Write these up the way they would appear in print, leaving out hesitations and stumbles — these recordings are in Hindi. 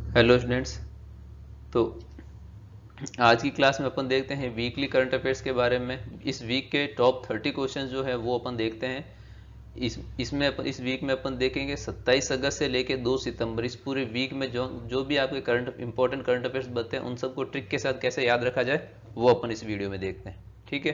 Hello students. तो आज की क्लास में अपन देखते हैं वीकली करंट अफेयर्स के बारे में। इस वीक के टॉप 30 क्वेश्चन जो है वो अपन देखते हैं। इस वीक में अपन देखेंगे 27 अगस्त से लेके 2 सितंबर, इस पूरे वीक में जो जो भी आपके इंपॉर्टेंट करंट अफेयर्स बनते हैं उन सबको ट्रिक के साथ कैसे याद रखा जाए वो अपन इस वीडियो में देखते हैं। ठीक है,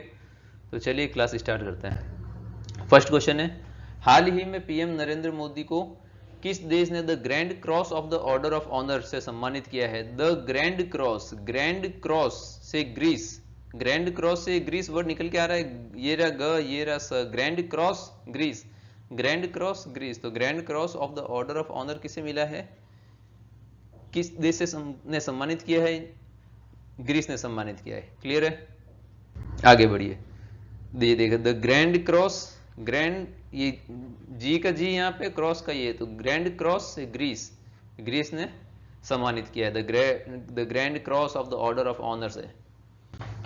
तो चलिए क्लास स्टार्ट करते हैं। फर्स्ट क्वेश्चन है, हाल ही में पीएम नरेंद्र मोदी को किस देश ने the grand cross of the order of honour से सम्मानित किया है? द ग्रैंड क्रॉस से ग्रीस, ग्रैंड क्रॉस से ग्रीस वर्ड निकल के आ रहा है, ये रहा ग ये रहा स, grand cross Greece, grand cross Greece. तो grand cross of the order of honour किसे मिला है, किस देश से ने सम्मानित किया है? ग्रीस ने सम्मानित किया है। क्लियर है, आगे बढ़िए। ये देखो द ग्रैंड क्रॉस, ग्रैंड ये जी का जी यहाँ पे, क्रॉस का ये, तो ग्रैंड क्रॉस से ग्रीस, ग्रीस ने सम्मानित किया है the grand cross of the order of honour से।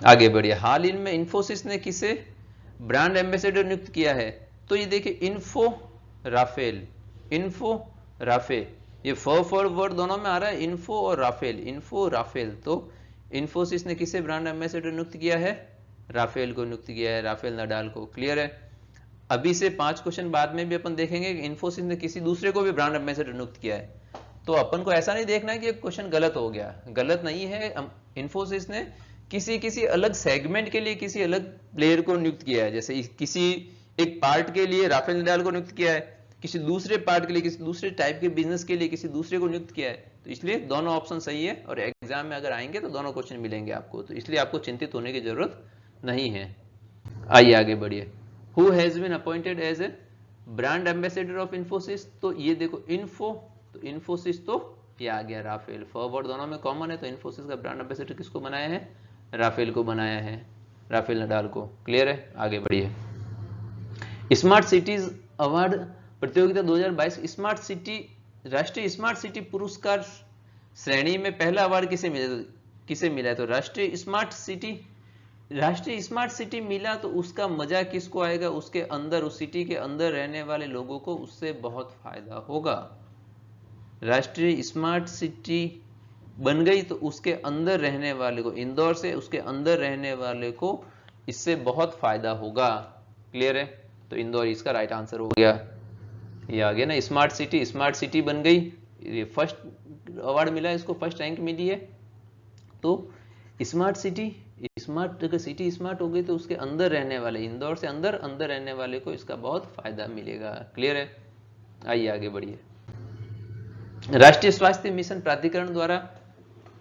आगे बढ़िए, हाल ही में इंफोसिस ने किसे ब्रांड एम्बेसडर नियुक्त किया है? तो ये देखिए इन्फो राफेल, इन्फो राफे, ये फॉर वर्ड दोनों में आ रहा है, इन्फो और राफेल, इन्फो राफेल। तो इन्फोसिस ने किसे ब्रांड एम्बेसडर नियुक्त किया है? राफेल को नियुक्त किया है, राफेल नडाल को। क्लियर है, अभी से 5 क्वेश्चन बाद में भी अपन देखेंगे कि इन्फोसिस ने किसी दूसरे को भी ब्रांड एम्बेसडर नियुक्त किया है। तो अपन को ऐसा नहीं देखना है कि क्वेश्चन गलत हो गया, गलत नहीं है। इन्फोसिस ने किसी अलग सेगमेंट के लिए किसी अलग प्लेयर को नियुक्त किया है, जैसे किसी एक पार्ट के लिए राफेल नडाल को नियुक्त किया है, किसी दूसरे पार्ट के लिए किसी दूसरे टाइप के बिजनेस के लिए किसी दूसरे को नियुक्त किया है। तो इसलिए दोनों ऑप्शन सही है और एग्जाम में अगर आएंगे तो दोनों क्वेश्चन मिलेंगे आपको, तो इसलिए आपको चिंतित होने की जरूरत नहीं है। आइए आगे बढ़िए, who has been appointed as a brand ambassador of Infosys? तो ये देखो इन्फो, तो इन्फोसिस तो ये आ गया राफेल, फॉरवर्ड दोनों में कॉमन है, तो इन्फोसिस का ब्रांड एम्बेसडर किसको बनाया है? राफेल को बनाया है, राफेल नडाल को। क्लियर है, आगे बढ़िए। स्मार्ट सिटीज अवार्ड प्रतियोगिता 2022, स्मार्ट सिटी राष्ट्रीय स्मार्ट सिटी पुरस्कार श्रेणी में पहला अवार्ड किसे मिला है? तो राष्ट्रीय स्मार्ट सिटी मिला तो उसका मजा किसको आएगा? उसके अंदर, उस सिटी के अंदर रहने वाले लोगों को उससे बहुत फायदा होगा। राष्ट्रीय स्मार्ट सिटी बन गई तो उसके अंदर रहने वाले को, इंदौर से उसके अंदर रहने वाले को इससे बहुत फायदा होगा। क्लियर है, तो इंदौर इसका राइट आंसर हो गया। ये आ गया ना, स्मार्ट सिटी बन गई, ये फर्स्ट अवार्ड मिला, इसको फर्स्ट रैंक मिली है। तो स्मार्ट सिटी, स्मार्ट अगर सिटी स्मार्ट हो गई तो उसके अंदर रहने वाले, इंदौर से अंदर रहने वाले को इसका बहुत फायदा मिलेगा। क्लियर है, आइए आगे बढ़िए। राष्ट्रीय स्वास्थ्य मिशन प्राधिकरण द्वारा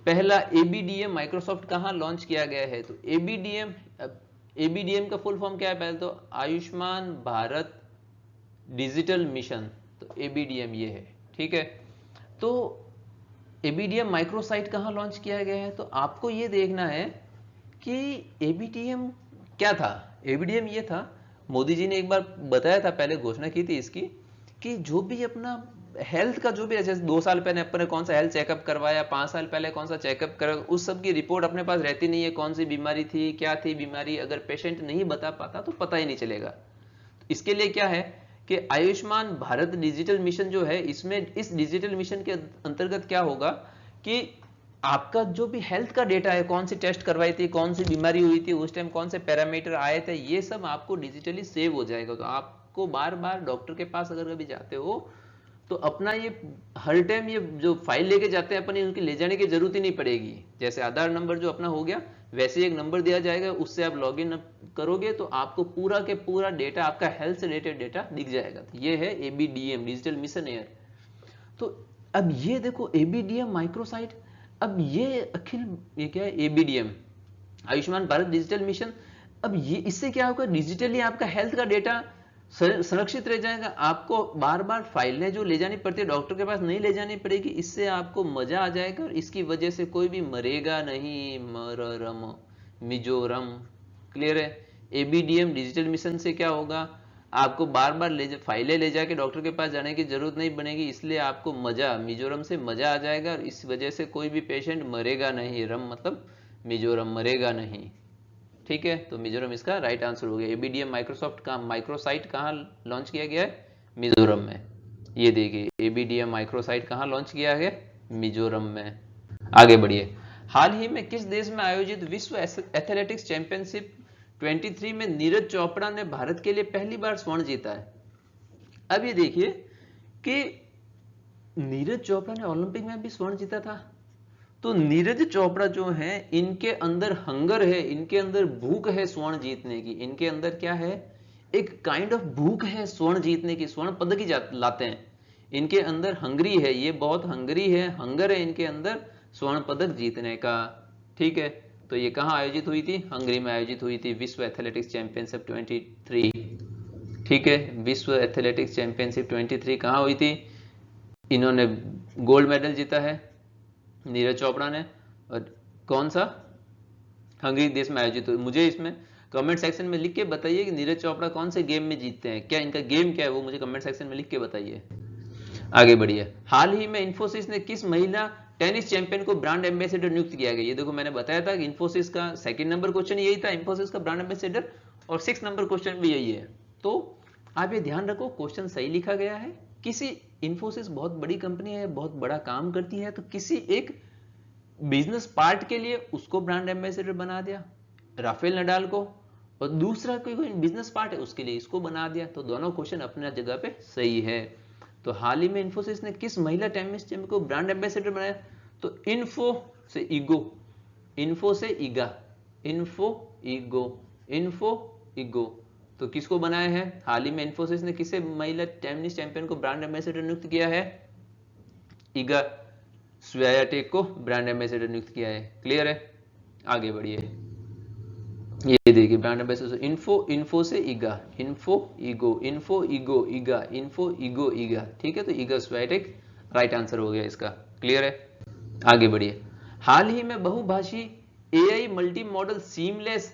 पहला एबीडीएम माइक्रोसॉफ्ट कहां लॉन्च किया गया है? तो एबीडीएम का फुल फॉर्म क्या है? पहले तो आयुष्मान भारत डिजिटल मिशन, तो एबीडीएम ये है। ठीक है, तो एबीडीएम माइक्रोसाइट कहां लॉन्च किया गया है? तो आपको ये देखना है कि एबीडीएम क्या था। एबीडीएम ये था, मोदी जी ने एक बार बताया था, पहले घोषणा की थी इसकी, कि जो भी अपना हेल्थ का जो भी, जैसे 2 साल पहले अपने कौन सा हेल्थ चेकअप करवाया, 5 साल पहले कौन सा चेकअप करवाया, उस सब की रिपोर्ट अपने पास रहती नहीं है, कौन सी बीमारी थी, क्या थी बीमारी, अगर पेशेंट नहीं बता पाता तो पता ही नहीं चलेगा। इसके लिए क्या है कि आयुष्मान भारत डिजिटल मिशन जो है, इसमें इस डिजिटल मिशन के अंतर्गत क्या होगा कि आपका जो भी हेल्थ का डेटा है, कौन सी टेस्ट करवाई थी, कौन सी बीमारी हुई थी, उस टाइम कौन से पैरामीटर आए थे, ये सब आपको डिजिटली सेव हो जाएगा। तो आपको बार बार डॉक्टर के पास अगर कभी जाते हो तो अपना ये हर टाइम ये जो फाइल लेके जाते हैं अपनी, उनकी ले जाने की जरूरत ही नहीं पड़ेगी। जैसे आधार नंबर जो अपना हो गया, वैसे एक नंबर दिया जाएगा, उससे आप लॉगिन करोगे तो आपको पूरा के पूरा डेटा, आपका हेल्थ से रिलेटेड डेटा दिख जाएगा। तो ये है एबीडीएम, डिजिटल मिशन एयर। तो अब ये देखो एबीडीएम माइक्रोसाइट, अब ये ये क्या है? ABDM Ayushman Bharat digital mission. अब ये इससे क्या होगा? डिजिटली आपका हेल्थ का डेटा संरक्षित रह जाएगा, आपको बार बार फाइलें जो ले जानी पड़ती है डॉक्टर के पास नहीं ले जानी पड़ेगी, इससे आपको मजा आ जाएगा और इसकी वजह से कोई भी मरेगा नहीं, मररम मिजोरम। क्लियर है, एबीडीएम डिजिटल मिशन से क्या होगा? आपको बार बार फाइलें ले जाके डॉक्टर के पास जाने की जरूरत नहीं बनेगी, इसलिए आपको मजा, मिजोरम से मजा आ जाएगा और इस वजह से कोई भी पेशेंट मरेगा नहीं, रम मतलब मिजोरम, मरेगा नहीं। ठीक है, तो मिजोरम इसका राइट आंसर हो गया। एबीडीएम माइक्रोसॉफ्ट का माइक्रोसाइट कहां लॉन्च किया गया है? मिजोरम में। ये देखिए एबीडीएम माइक्रोसाइट कहां लॉन्च किया है? मिजोरम में। आगे बढ़िए। हाल ही में किस देश में आयोजित विश्व एथलेटिक्स चैंपियनशिप 23 में नीरज चोपड़ा ने भारत के लिए पहली बार स्वर्ण जीता है? अब ये देखिए कि नीरज चोपड़ा ने ओलंपिक में भी स्वर्ण जीता था। तो नीरज चोपड़ा जो है, इनके अंदर हंगर है, इनके अंदर भूख है स्वर्ण जीतने की। इनके अंदर क्या है? एक काइंड ऑफ भूख है स्वर्ण जीतने की, स्वर्ण पदक ही लाते हैं। इनके अंदर हंगरी है, ये बहुत हंगरी है, हंगर है इनके अंदर स्वर्ण पदक जीतने का। ठीक है, तो ये कहां आयोजित हुई थी? हंगरी में आयोजित हुई थी विश्व एथलेटिक्स चैंपियनशिप 23। ठीक है, विश्व एथलेटिक्स चैंपियनशिप 23 कहां हुई थी? इन्होंने गोल्ड मेडल जीता है नीरज चोपड़ा ने। और कौन सा? हंगरी देश में आयोजित हुई। मुझे इसमें कमेंट सेक्शन में लिख के बताइए कि नीरज चोपड़ा कौन से गेम में जीतते हैं, क्या इनका गेम क्या है, वो मुझे कमेंट सेक्शन में लिख के बताइए। आगे बढ़िए। हाल ही में इंफोसिस ने किस महिला टेनिस चैंपियन को ब्रांड एम्बेसडर नियुक्त किया गया? ये देखो, मैंने बताया था कि इंफोसिस का सेकंड नंबर क्वेश्चन यही था, इंफोसिस का ब्रांड एम्बेसडर, और 6 नंबर क्वेश्चन भी यही है। तो आप ये ध्यान रखो, क्वेश्चन सही लिखा गया है। किसी इंफोसिस बहुत बड़ी कंपनी है, बहुत बड़ा काम करती है, तो किसी एक बिजनेस पार्ट के लिए उसको ब्रांड एम्बेसडर बना दिया, राफेल नडाल को, और दूसरा कोई बिजनेस पार्ट है उसके लिए इसको बना दिया। तो दोनों क्वेश्चन अपने जगह पे सही है। तो हाल ही में इंफोसिस ने किस महिला टेनिस चैंपियन को ब्रांड एम्बेसडर बनाया? तो इन्फो से ईगो, इन्फो से ईगा, इन्फो ईगो, इन्फो ईगो। तो किसको बनाया है? हाल ही में इंफोसिस ने किसे महिला टेनिस चैंपियन को ब्रांड एम्बेसडर नियुक्त किया है? ईगा स्वियाटेक को ब्रांड एम्बेसडर नियुक्त किया है। क्लियर है? आगे बढ़िए। ये देखिए ब्रांड एम्बेसडर इन्फो, इन्फो से ईगा, इन्फो ईगो, इन्फो ईगो, ईगा, इन्फो ईगो, ईगा। ठीक है, तो ईगा स्वियाटेक राइट आंसर हो गया इसका। क्लियर है? आगे बढ़िए। हाल ही में बहुभाषी AI multi modal seamless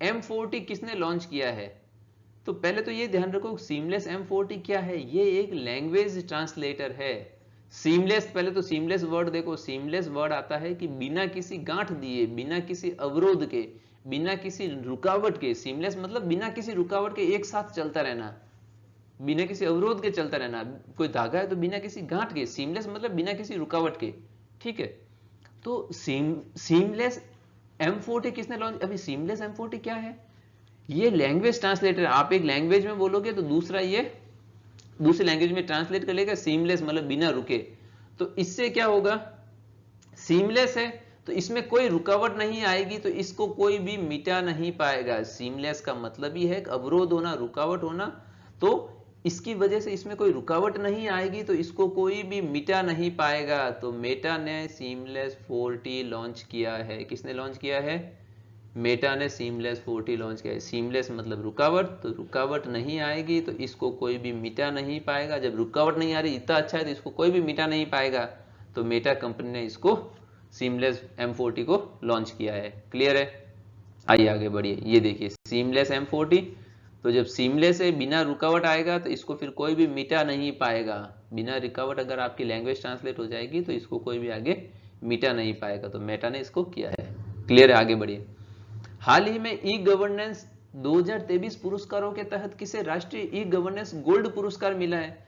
M40 किसने लॉन्च किया है? तो पहले तो ये ध्यान रखो, सीमलेस M40 क्या है? ये एक लैंग्वेज ट्रांसलेटर है। सीमलेस, पहले तो सीमलेस वर्ड देखो, सीमलेस वर्ड आता है कि बिना किसी गांठ दिए, बिना किसी अवरोध के, बिना किसी रुकावट के। सीमलेस मतलब बिना किसी रुकावट के एक साथ चलता रहना, बिना किसी अवरोध के चलता रहना। कोई धागा है तो बिना किसी गांठ के, सीमलेस मतलब बिना किसी रुकावट के। ठीक है, तो सीमलेस M40 किसने लॉन्च? अभी सीमलेस M40 क्या है? ये लैंग्वेज ट्रांसलेटर। आप एक लैंग्वेज में बोलोगे तो दूसरा ये दूसरी लैंग्वेज में ट्रांसलेट कर लेगा। सीमलेस मतलब बिना रुके। तो इससे क्या होगा? सीमलेस है तो इसमें कोई रुकावट नहीं आएगी, तो इसको कोई भी मिटा नहीं पाएगा। सीमलेस का मतलब ही है अवरोध होना, रुकावट होना। तो इसकी वजह से इसमें कोई रुकावट नहीं आएगी, तो इसको कोई भी मिटा नहीं पाएगा। तो मेटा ने सीमलेस 40 लॉन्च किया है। किसने लॉन्च किया है? मेटा ने सीमलेस 40 लॉन्च किया है। सीमलेस मतलब रुकावट, तो रुकावट नहीं आएगी तो इसको कोई भी मिटा नहीं पाएगा। जब रुकावट नहीं आ रही, इतना अच्छा है, तो इसको कोई भी मिटा नहीं पाएगा। तो मेटा कंपनी ने इसको सीमलेस M40 को लॉन्च किया है। क्लियर है? आइए आगे बढ़िए। ये देखिए सीमलेस M40, तो जब सीमलेस है, बिना रुकावट आएगा, तो इसको फिर कोई भी मिटा नहीं पाएगा। बिना रुकावट अगर आपकी लैंग्वेज ट्रांसलेट हो जाएगी तो इसको कोई भी आगे मिटा नहीं पाएगा। तो मेटा ने इसको किया है। क्लियर है? आगे बढ़िए। हाल ही में ई गवर्नेंस 2023 पुरस्कारों के तहत किसे राष्ट्रीय ई गवर्नेंस गोल्ड पुरस्कार मिला है?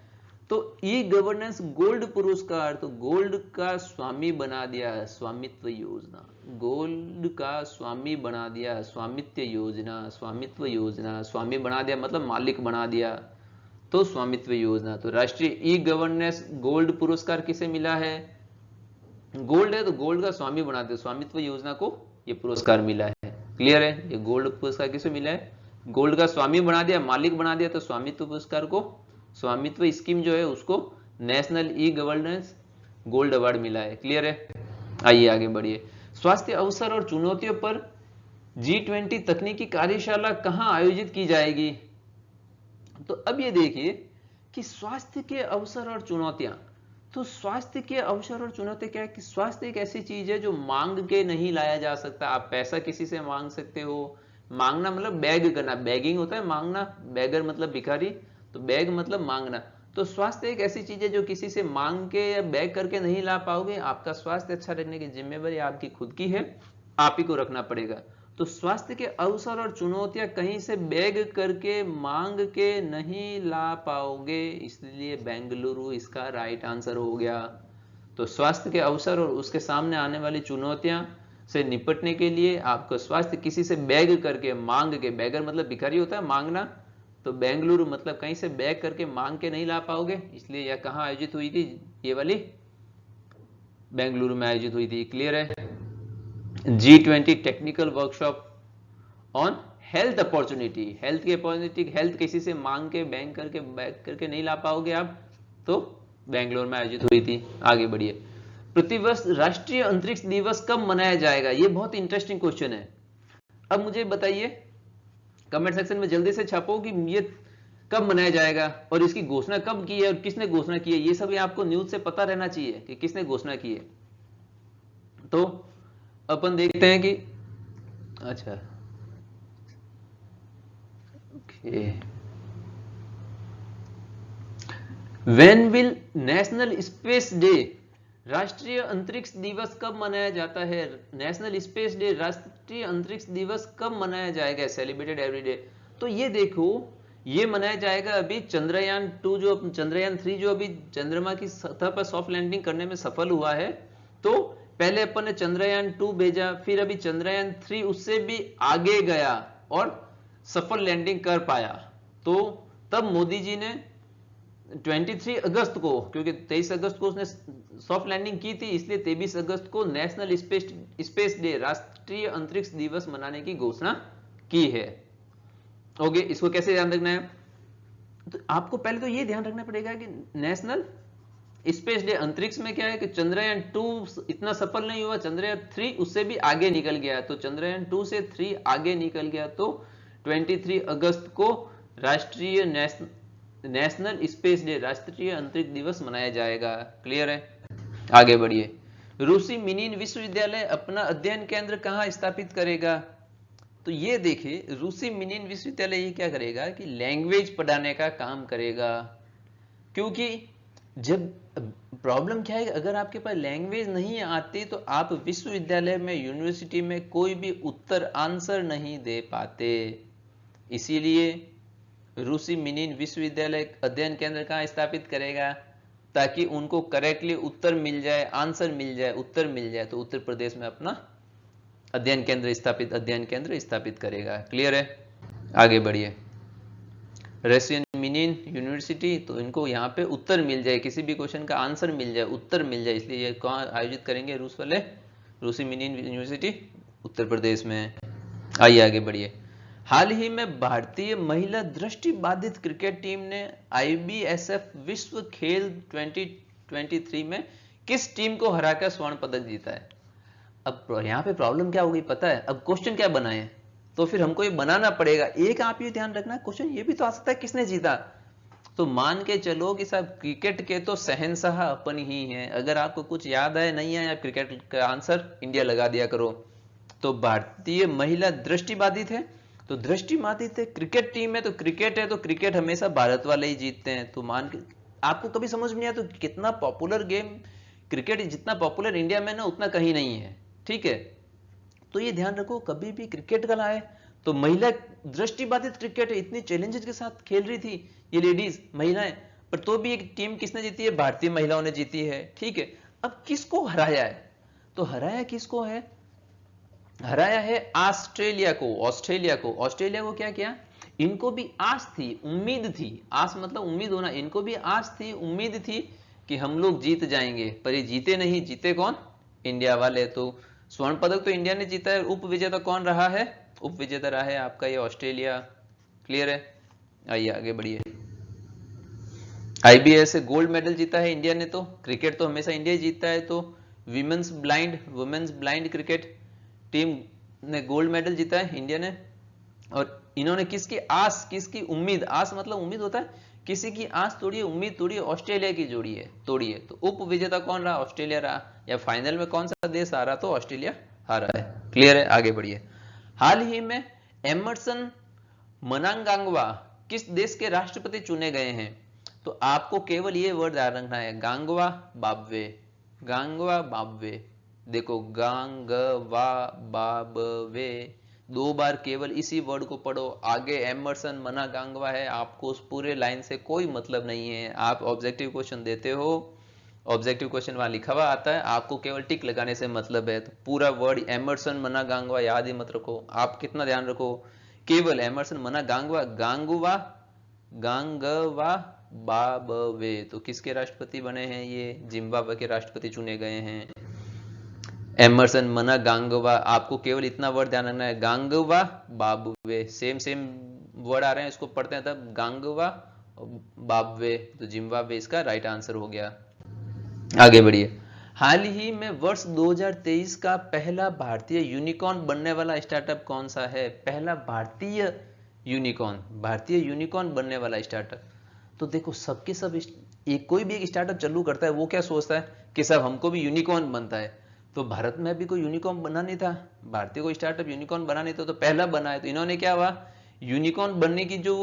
तो ई गवर्नेंस गोल्ड पुरस्कार, तो गोल्ड का स्वामी बना दिया, स्वामित्व योजना। गोल्ड का स्वामी बना दिया, स्वामित्व योजना, स्वामित्व योजना। स्वामी बना दिया मतलब मालिक बना दिया, तो स्वामित्व योजना। तो राष्ट्रीय ई गवर्नेंस गोल्ड पुरस्कार किसे मिला है? गोल्ड है तो गोल्ड का स्वामी बना दिया, स्वामित्व योजना को ये पुरस्कार मिला है। क्लियर है? ये गोल्ड पुरस्कार किसे मिला है? गोल्ड का स्वामी बना दिया, मालिक बना दिया, तो स्वामित्व पुरस्कार को, स्वामित्व स्कीम जो है उसको national e governance gold award मिला है। क्लियर है? आइए आगे बढ़िए। स्वास्थ्य अवसर और चुनौतियों पर G20 तकनीकी कार्यशाला कहां आयोजित की जाएगी? तो अब ये देखिए कि स्वास्थ्य के अवसर और चुनौतियां, तो स्वास्थ्य के अवसर और चुनौती क्या है कि स्वास्थ्य एक ऐसी चीज है जो मांग के नहीं लाया जा सकता। आप पैसा किसी से मांग सकते हो, मांगना मतलब बैग करना, बैगिंग होता है मांगना, बैगर मतलब भिखारी, तो बैग मतलब मांगना। तो स्वास्थ्य एक ऐसी चीज है जो किसी से मांग के या बैग करके नहीं ला पाओगे। आपका स्वास्थ्य अच्छा रखने की जिम्मेवारी आपकी खुद की है, आप ही को रखना पड़ेगा। तो स्वास्थ्य के अवसर और चुनौतियां कहीं से बैग करके मांग के नहीं ला पाओगे, इसलिए बेंगलुरु इसका राइट आंसर हो गया। तो स्वास्थ्य के अवसर और उसके सामने आने वाली चुनौतियां से निपटने के लिए आपको स्वास्थ्य किसी से बैग करके मांग के, बैगर मतलब भिखारी होता है मांगना, तो बेंगलुरु मतलब कहीं से बैग करके मांग के नहीं ला पाओगे, इसलिए यह कहां आयोजित हुई थी, ये वाली बेंगलुरु में आयोजित हुई थी। क्लियर है? G20 technical workshop on health opportunity, health की अपॉर्चुनिटी, हेल्थ किसी से मांग के बैंक करके बैक करके नहीं ला पाओगे आप, तो बेंगलोर में आयोजित हुई थी। आगे बढ़िए। प्रतिवर्ष राष्ट्रीय अंतरिक्ष दिवस कब मनाया जाएगा, ये बहुत इंटरेस्टिंग क्वेश्चन है। अब मुझे बताइए कमेंट सेक्शन में जल्दी से छापो कि ये कब मनाया जाएगा और इसकी घोषणा कब की है और किसने घोषणा की है, ये सब आपको न्यूज से पता रहना चाहिए कि किसने घोषणा की है। तो अपन देखते हैं कि अच्छा when will national space day, राष्ट्रीय अंतरिक्ष दिवस कब मनाया जाता है, नेशनल स्पेस डे, राष्ट्रीय अंतरिक्ष दिवस कब मनाया जाएगा, सेलिब्रेटेड एवरी डे। तो ये देखो ये मनाया जाएगा अभी चंद्रयान 2 जो चंद्रयान 3 जो अभी चंद्रमा की सतह पर सॉफ्ट लैंडिंग करने में सफल हुआ है, तो पहले अपन ने चंद्रयान 2 भेजा, फिर अभी चंद्रयान 3 उससे भी आगे गया और सफल लैंडिंग कर पाया। तो तब मोदी जी ने 23 अगस्त को, क्योंकि 23 अगस्त को उसने सॉफ्ट लैंडिंग की थी, इसलिए 23 अगस्त को नेशनल स्पेस डे, राष्ट्रीय अंतरिक्ष दिवस मनाने की घोषणा की है। ओके, इसको कैसे ध्यान रखना है, तो आपको पहले तो ये ध्यान रखना पड़ेगा कि नेशनल स्पेस डे, अंतरिक्ष में क्या है कि चंद्रयान 2 इतना सफल नहीं हुआ, चंद्रयान 3 उससे भी आगे निकल गया, तो चंद्रयान 2 से 3 आगे निकल गया, तो 23 अगस्त को राष्ट्रीय नेशनल स्पेस डे, राष्ट्रीय अंतरिक्ष दिवस मनाया जाएगा। क्लियर है? आगे बढ़िए। रूसी मिनीन विश्वविद्यालय अपना अध्ययन केंद्र कहां स्थापित करेगा, तो ये देखिए रूसी मिनीन विश्वविद्यालय ये क्या करेगा कि लैंग्वेज पढ़ाने का काम करेगा, क्योंकि जब प्रॉब्लम क्या है, अगर आपके पास लैंग्वेज नहीं आती तो आप विश्वविद्यालय में, यूनिवर्सिटी में कोई भी उत्तर आंसर नहीं दे पाते। इसीलिए रूसी मिनीन विश्वविद्यालय अध्ययन केंद्र कहां स्थापित करेगा, ताकि उनको करेक्टली उत्तर मिल जाए, आंसर मिल जाए, उत्तर मिल जाए, तो उत्तर प्रदेश में अपना अध्ययन केंद्र स्थापित करेगा। क्लियर है? आगे बढ़िए। रशियन मिनीन यूनिवर्सिटी, तो इनको यहाँ पे उत्तर मिल जाए, किसी भी क्वेश्चन का आंसर मिल जाए, उत्तर मिल जाए, इसलिए ये कहाँ आयोजित करेंगे, रूस वाले, रूसी मिनीन यूनिवर्सिटी उत्तर प्रदेश में। आइए आगे बढ़िए। हाल ही में भारतीय महिला दृष्टिबाधित क्रिकेट टीम ने IBSF विश्व खेल 2023 में किस टीम को हराकर स्वर्ण पदक जीता है। अब यहाँ पे प्रॉब्लम क्या होगी पता है, अब क्वेश्चन क्या बनाए, तो फिर हमको ये बनाना पड़ेगा। एक आप ये ध्यान रखना, क्वेश्चन ये भी तो आ सकता है किसने जीता, तो मान के चलो कि साहब क्रिकेट के तो शहंशाह अपन ही हैं। अगर आपको कुछ याद आए नहीं आए, आप क्रिकेट का आंसर इंडिया लगा दिया करो। तो भारतीय महिला दृष्टिबाधित है, तो दृष्टिबाधित है, क्रिकेट टीम है, तो क्रिकेट हमेशा भारत वाले ही जीतते हैं। तो मान के आपको कभी समझ में नहीं आया तो कितना पॉपुलर गेम क्रिकेट, जितना पॉपुलर इंडिया में ना उतना कहीं नहीं है। ठीक है, तो ये ध्यान रखो, कभी भी क्रिकेट का आए तो महिला दृष्टिबाधित क्रिकेट है, इतनी चैलेंजेस के साथ खेल रही थी ये लेडीज महिलाएं, पर तो भी एक टीम किसने जीती है, भारतीय महिलाओं ने जीती है। ठीक है, अब किसको हराया है, तो हराया किसको है, हराया है ऑस्ट्रेलिया को। ऑस्ट्रेलिया को क्या किया, इनको भी आस थी, उम्मीद थी, आस मतलब उम्मीद होना, इनको भी आस थी, उम्मीद थी कि हम लोग जीत जाएंगे, पर ये जीते नहीं। जीते कौन, इंडिया वाले। तो स्वर्ण पदक तो इंडिया ने जीता है, उप विजेता कौन रहा है, उप विजेता रहा है आपका ये ऑस्ट्रेलिया। क्लियर है? आइए आगे बढ़िए। IBS से गोल्ड मेडल जीता है इंडिया ने, तो क्रिकेट तो हमेशा इंडिया जीतता है। तो वुमेन्स ब्लाइंड क्रिकेट टीम ने गोल्ड मेडल जीता है इंडिया ने। और इन्होंने किसकी आस, किसकी उम्मीद, आस मतलब उम्मीद होता है, किसी की आस तोड़िए, उम्मीद तोड़िए, ऑस्ट्रेलिया की जोड़िए तोड़िए। तो उप विजेता कौन रहा, ऑस्ट्रेलिया रहा, या फाइनल में कौन सा देश हारा, तो ऑस्ट्रेलिया हारा है। क्लियर है? आगे बढ़िए। हाल ही में एमरसन मनांगांगवा किस देश के राष्ट्रपति चुने गए हैं, तो आपको केवल ये वर्ड याद रखना है, गांगवा बाबवे, गांगवा बाबवे। देखो गांगवा बाबवे, 2 बार केवल इसी वर्ड को पढ़ो, आगे एमरसन मनांगांगवा है, आपको उस पूरे लाइन से कोई मतलब नहीं है। आप ऑब्जेक्टिव क्वेश्चन देते हो ऑब्जेक्टिव क्वेश्चन वहां लिखा हुआ आता है, आपको केवल टिक लगाने से मतलब है। तो पूरा वर्ड एमरसन मनागांगवा याद ही मत रखो। आप कितना ध्यान रखो, केवल एमरसन मनागांगवा, गांगुवा गांगवा बाबवे, तो किसके राष्ट्रपति बने हैं? ये जिम्बाब्वे के राष्ट्रपति चुने गए हैं। एमरसन मनागांगवा, आपको केवल इतना वर्ड ध्यान रखना है, गांगवा बाबवे, सेम सेम वर्ड आ रहे हैं, इसको पढ़ते हैं तब गांगवा बाबवे, तो जिम्बाब्वे इसका राइट आंसर हो गया। आगे बढ़िए। हाल ही में वर्ष 2023 का पहला भारतीय यूनिकॉर्न बनने वाला स्टार्टअप कौन सा है? पहला भारतीय यूनिकॉर्न बनने वाला स्टार्टअप। तो देखो सबके सब एक कोई भी एक स्टार्टअप चालू करता है, वो क्या सोचता है कि सब हमको भी यूनिकॉर्न बनता है। तो भारत में भी कोई यूनिकॉर्न बना नहीं था, भारतीय कोई स्टार्टअप यूनिकॉर्न बना नहीं था, तो पहला बना है। तो इन्होंने क्या हुआ, यूनिकॉर्न बनने की जो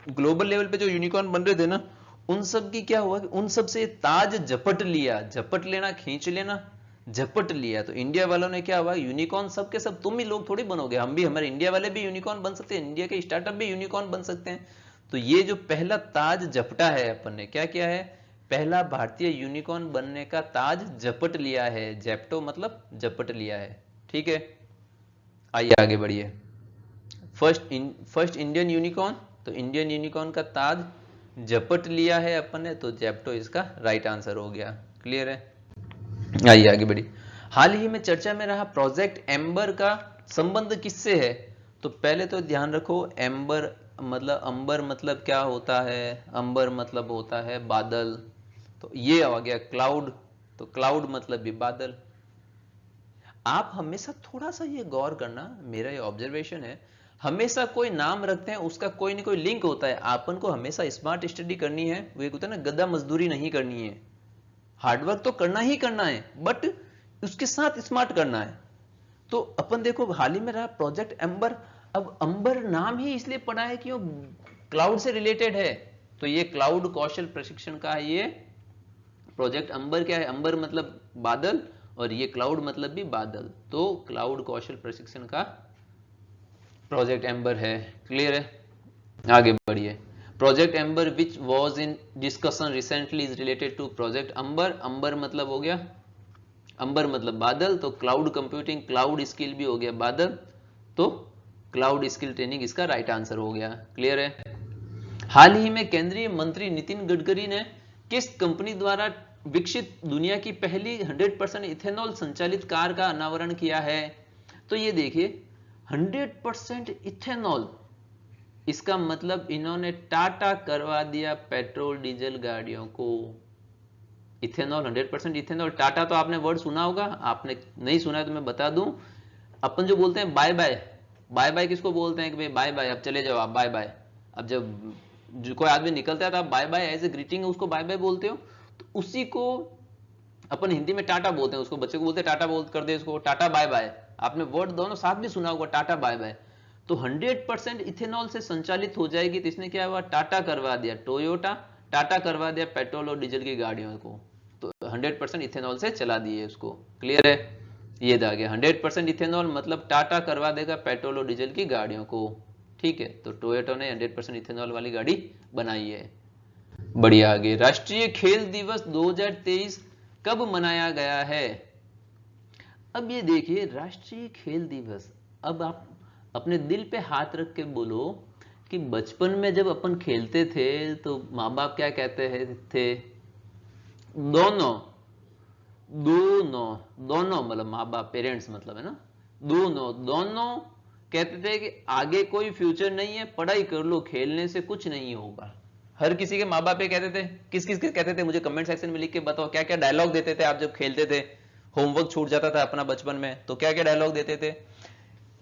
ग्लोबल लेवल पे जो यूनिकॉर्न बन रहे थे ना, उन सब की क्या हुआ कि उन सब से ताज झपट लिया, झपट लेना, खींच लेना, झपट लिया। तो इंडिया वालों ने क्या हुआ, यूनिकॉर्न सब के सब तुम ही लोग थोड़ी बनोगे, हम भी, हमारे इंडिया वाले भी यूनिकॉर्न बन सकते हैं, इंडिया के स्टार्टअप भी यूनिकॉर्न बन सकते हैं। तो ये जो पहला ताज झपटा है, अपन ने क्या किया है, पहला भारतीय यूनिकॉर्न बनने का ताज झपट लिया है। जेप्टो मतलब झपट लिया है, ठीक है। आइए आगे बढ़िए। फर्स्ट इंडियन यूनिकॉर्न, तो इंडियन यूनिकॉर्न का ताज झपट लिया है अपन ने, तो जेप्टो इसका राइट आंसर हो गया। क्लियर है। आइए आगे बढ़िए। हाल ही में चर्चा में रहा प्रोजेक्ट एम्बर का संबंध किससे है? तो पहले तो ध्यान रखो, एम्बर मतलब, अंबर मतलब क्या होता है, अंबर मतलब होता है बादल, तो ये आ गया क्लाउड, तो क्लाउड मतलब भी बादल। आप हमेशा थोड़ा सा ये गौर करना, मेरा ये ऑब्जर्वेशन है, हमेशा कोई नाम रखते हैं उसका कोई ना कोई लिंक होता है। आपन को हमेशा स्मार्ट स्टडी करनी है, वो एक होता है ना, गधा मजदूरी नहीं करनी है, हार्डवर्क तो करना ही करना है, बट उसके साथ स्मार्ट करना है। तो अपन देखो हाल ही में रहा प्रोजेक्ट अंबर, अब अंबर नाम ही इसलिए पड़ा है कि वो क्लाउड से रिलेटेड है, तो ये क्लाउड कौशल प्रशिक्षण का है ये प्रोजेक्ट अंबर। क्या है, अंबर मतलब बादल, और ये क्लाउड मतलब भी बादल, तो क्लाउड कौशल प्रशिक्षण का प्रोजेक्ट एम्बर है। क्लियर है। आगे बढ़िए। Project Amber which was in discussion recently is related to project Ambar. अंबर मतलब हो गया, अंबर मतलब बादल, तो क्लाउड कंप्यूटिंग, क्लाउड स्किल भी हो गया बादल, तो क्लाउड स्किल ट्रेनिंग इसका राइट आंसर हो गया। क्लियर है। हाल ही में केंद्रीय मंत्री नितिन गडकरी ने किस कंपनी द्वारा विकसित दुनिया की पहली 100% इथेनॉल संचालित कार का अनावरण किया है? तो ये देखिए 100% इथेनॉल, इसका मतलब इन्होंने टाटा करवा दिया पेट्रोल डीजल गाड़ियों को। इथेनॉल, 100% इथेनॉल, टाटा तो आपने वर्ड सुना होगा, आपने नहीं सुना है तो मैं बता दूं। अपन जो बोलते हैं बाय बाय, बाय बाय किसको बोलते हैं कि भाई बाय बाय, अब चले जाओ आप, बाय बाय। अब जब जो कोई आदमी निकलता है तो आप bye bye as a greeting उसको बाय बाय बोलते हो, तो उसी को अपन हिंदी में टाटा बोलते हैं, उसको बच्चे को बोलते हैं टाटा, बोल कर दे इसको टाटा बाय बाय। आपने वर्ड दोनों साथ भी सुना होगा, टाटा बाय बाय। तो 100% इथेनॉल से संचालित हो जाएगी, तो इसने क्या हुआ, टाटा करवा दिया, टोयोटा टाटा करवा दिया पेट्रोल और डीजल की गाड़ियों को, तो 100% इथेनॉल से चला दिए उसको। क्लियर है, ये आ गया 100% इथेनॉल मतलब टाटा करवा देगा पेट्रोल और डीजल की गाड़ियों को। ठीक है, तो टोयोटा ने 100% इथेनॉल वाली गाड़ी बनाई है। बढ़िया। आगे, राष्ट्रीय खेल दिवस 2023 कब मनाया गया है? अब ये देखिए राष्ट्रीय खेल दिवस, अब आप अपने दिल पे हाथ रख के बोलो कि बचपन में जब अपन खेलते थे तो माँ बाप क्या कहते थे, दोनों दोनों दोनों मतलब माँ बाप पेरेंट्स मतलब है ना, दोनों दोनों कहते थे कि आगे कोई फ्यूचर नहीं है, पढ़ाई कर लो, खेलने से कुछ नहीं होगा। हर किसी के माँ बाप ये कहते थे। किस किस के कहते थे, मुझे कमेंट सेक्शन में लिख के बताओ, क्या क्या डायलॉग देते थे आप जब खेलते थे, होमवर्क छूट जाता था अपना बचपन में तो क्या क्या डायलॉग देते थे?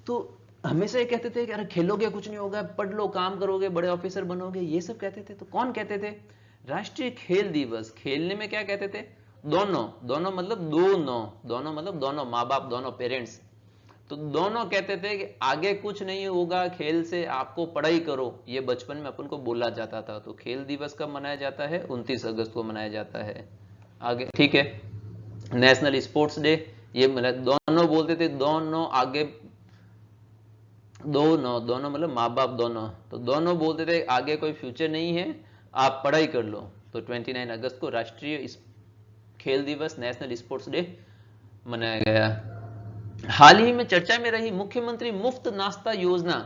तो हमेशा ये कहते थे कि अरे खेलोगे कुछ नहीं होगा, पढ़ लो, काम करोगे, बड़े ऑफिसर बनोगे, ये सब कहते थे। तो कौन कहते थे? राष्ट्रीय खेल दिवस, खेलने में क्या कहते थे, दोनों, दोनों मतलब दोनों, दोनों मतलब दोनों माँ बाप, दोनों पेरेंट्स, तो दोनों कहते थे कि आगे कुछ नहीं होगा खेल से, आपको पढ़ाई करो, ये बचपन में अपन को बोला जाता था। तो खेल दिवस कब मनाया जाता है? 29 अगस्त को मनाया जाता है। आगे, ठीक है। नेशनल स्पोर्ट्स डे, ये मतलब दोनों बोलते थे, दोनों आगे, दोनों दोनों मतलब माँ बाप दोनों, तो दोनों बोलते थे आगे कोई फ्यूचर नहीं है, आप पढ़ाई कर लो। तो 29 अगस्त को राष्ट्रीय खेल दिवस, नेशनल स्पोर्ट्स डे मनाया गया। हाल ही में चर्चा में रही मुख्यमंत्री मुफ्त नाश्ता योजना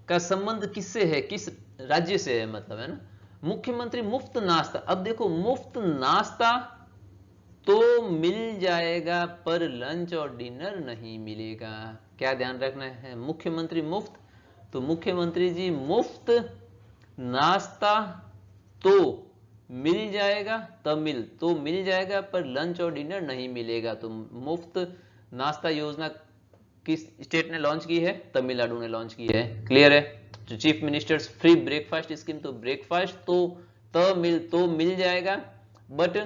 का संबंध किससे है, किस राज्य से है, मतलब है ना, मुख्यमंत्री मुफ्त नाश्ता। अब देखो, मुफ्त नाश्ता तो मिल जाएगा पर लंच और डिनर नहीं मिलेगा। क्या ध्यान रखना है, मुख्यमंत्री मुफ्त, तो मुख्यमंत्री जी मुफ्त नाश्ता तो मिल जाएगा, तमिल तो मिल जाएगा पर लंच और डिनर नहीं मिलेगा। तो मुफ्त नाश्ता योजना किस स्टेट ने लॉन्च की है, तमिलनाडु ने लॉन्च की है। क्लियर है। तो chief ministers free breakfast scheme, तो ब्रेकफास्ट तो मिल जाएगा बट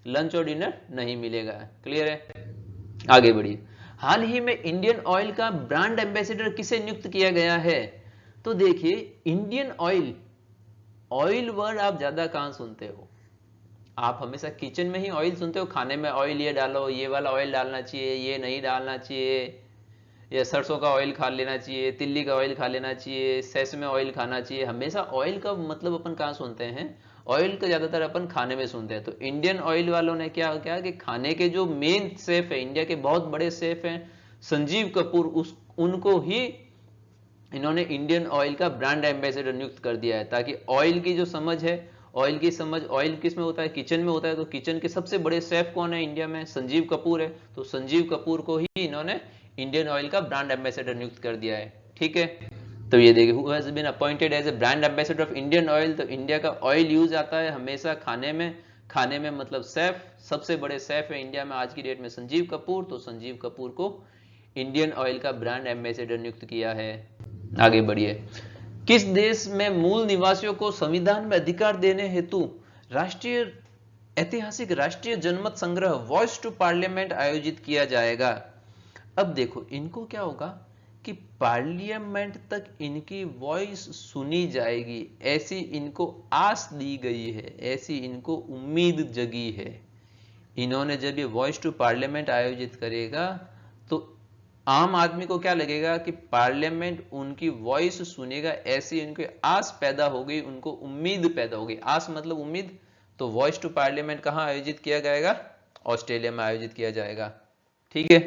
लंच और डिनर नहीं मिलेगा। क्लियर है। आगे बढ़िए। हाल ही में इंडियन ऑयल का ब्रांड एम्बेसडर किसे नियुक्त किया गया है? तो देखिए, इंडियन ऑयल, ऑयल वर्ड आप ज्यादा कहां सुनते हो? आप हमेशा किचन में ही ऑयल सुनते हो, खाने में ऑयल ये डालो, ये वाला ऑयल डालना चाहिए, ये नहीं डालना चाहिए, या सरसों का ऑयल खा लेना चाहिए, तिल्ली का ऑयल खा लेना चाहिए, सेसमे ऑयल खाना चाहिए। हमेशा ऑयल का मतलब अपन कहाँ सुनते हैं? ऑयल का ज्यादातर अपन खाने में सुनते हैं। तो इंडियन ऑयल वालों ने क्या क्या कि खाने के जो मेन शेफ है, इंडिया के बहुत बड़े शेफ हैं संजीव कपूर, उनको ही इन्होंने इंडियन ऑयल का ब्रांड एम्बेसडर नियुक्त कर दिया है, ताकि ऑयल की जो समझ है, ऑयल की समझ, ऑयल किस में होता है, किचन में होता है। तो किचन के सबसे बड़े शेफ कौन है इंडिया में? संजीव कपूर है। तो संजीव कपूर को ही इन्होंने इंडियन ऑयल का ब्रांड एम्बेसडर नियुक्त कर दिया है। ठीक है। तो ये देखिए, who has been appointed as a brand ambassador of Indian Oil. तो इंडिया का ऑयल यूज आता है हमेशा खाने में, खाने में मतलब शेफ, सबसे बड़े शेफ है इंडिया में आज की डेट में संजीव कपूर। तो संजीव कपूर को इंडियन ऑयल का ब्रांड एम्बेसडर नियुक्त किया है। आगे बढ़िए। किस देश में मूल निवासियों को संविधान में अधिकार देने हेतु राष्ट्रीय ऐतिहासिक राष्ट्रीय जनमत संग्रह वॉइस टू पार्लियामेंट आयोजित किया जाएगा? अब देखो, इनको क्या होगा कि पार्लियामेंट तक इनकी वॉइस सुनी जाएगी, ऐसी इनको आस दी गई है, ऐसी इनको उम्मीद जगी है। इन्होंने जब ये वॉइस टू पार्लियामेंट आयोजित करेगा तो आम आदमी को क्या लगेगा कि पार्लियामेंट उनकी वॉइस सुनेगा, ऐसी उनकी आस पैदा हो गई, उनको उम्मीद पैदा हो गई। आस मतलब उम्मीद। तो वॉइस टू पार्लियामेंट कहां आयोजित किया जाएगा? ऑस्ट्रेलिया में आयोजित किया जाएगा। ठीक है।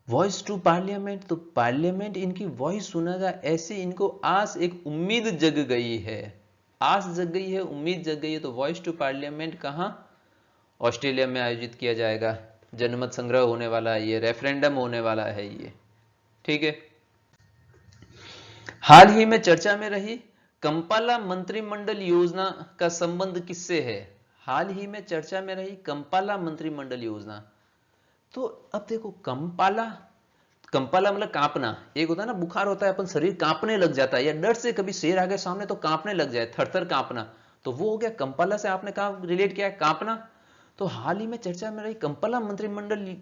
वॉइस टू पार्लियामेंट, तो पार्लियामेंट इनकी वॉइस सुनेगा, ऐसे इनको आस, एक उम्मीद जग गई है। आस जग गई है, उम्मीद जग गई है। तो वॉइस टू पार्लियामेंट कहां? ऑस्ट्रेलिया में आयोजित किया जाएगा। जनमत संग्रह होने वाला है, ये रेफरेंडम होने वाला है ये। ठीक है। हाल ही में चर्चा में रही कंपाला मंत्रिमंडल योजना का संबंध किससे है? हाल ही में चर्चा में रही कंपाला मंत्रिमंडल योजना। तो अब देखो, कंपाला, कंपाला मतलब कांपना। एक होता है ना, बुखार होता है, अपन शरीर कांपने लग जाता है, या डर से कभी शेर आ गया सामने तो कांपने लग जाए, थरथर कांपना, तो वो हो गया कंपाला से आपने कहा रिलेट किया है, कांपना। तो हाल ही में चर्चा में रही कंपाला मंत्रिमंडल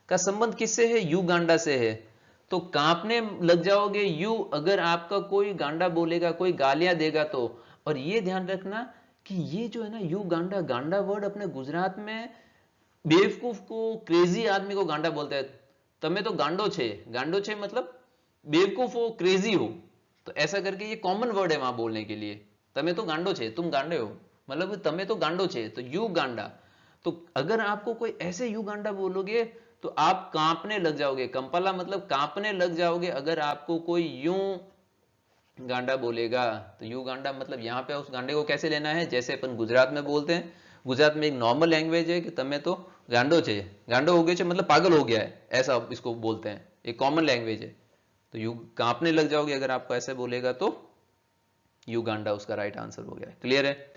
का संबंध किससे है? युगांडा से है। तो कांपने लग जाओगे यू, अगर आपका कोई गांडा बोलेगा, कोई गालियां देगा तो। और ये ध्यान रखना कि ये जो है ना युगांडा, गांडा वर्ड अपने गुजरात में बेवकूफ को, क्रेजी आदमी को गांडा बोलते हैं। तमे तो गांडो छे, गांडो छे मतलब बेवकूफ हो, क्रेजी हो। तो ऐसा करके ये कॉमन वर्ड है वहां बोलने के लिए। तमे तो गांडो छे, तुम गांडे हो, मतलब तमे तो गांडो छे, तो यू गांडा। तो अगर आपको कोई ऐसे यू गांडा बोलोगे तो आप कांपने लग जाओगे। कंपाला मतलब कांपने लग जाओगे अगर आपको कोई यूं गांडा बोलेगा। तो यू गांडा मतलब यहां पे उस गांडे को कैसे लेना है? जैसे अपन गुजरात में बोलते हैं, गुजरात में एक नॉर्मल लैंग्वेज है कि तमे तो गांडो छे, गांडो हो गए छे मतलब पागल हो गया है, ऐसा इसको बोलते हैं, एक कॉमन लैंग्वेज है। तो यू कांपने लग जाओगे अगर आपको ऐसे बोलेगा तो युगांडा उसका राइट आंसर हो गया। क्लियर है।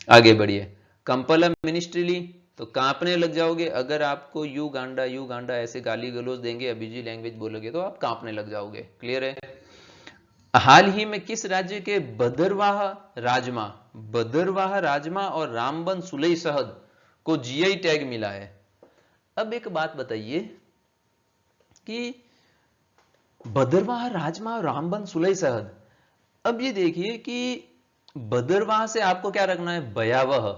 आगे बढ़िए। कंपाला मिनिस्ट्रियली, तो कांपने लग जाओगे अगर आपको युगांडा ऐसे गाली गलौज देंगे, अभिजी लैंग्वेज बोलोगे तो आप कांपने लग जाओगे। क्लियर है। हाल ही में किस राज्य के बदरवाह राजमा और रामबन सुलई शहद को जीआई टैग मिला है? अब एक बात बताइए कि बदरवाह राजमा और रामबन सुलई शहद, अब ये देखिए कि बदरवाह से आपको क्या रखना है? भयावह।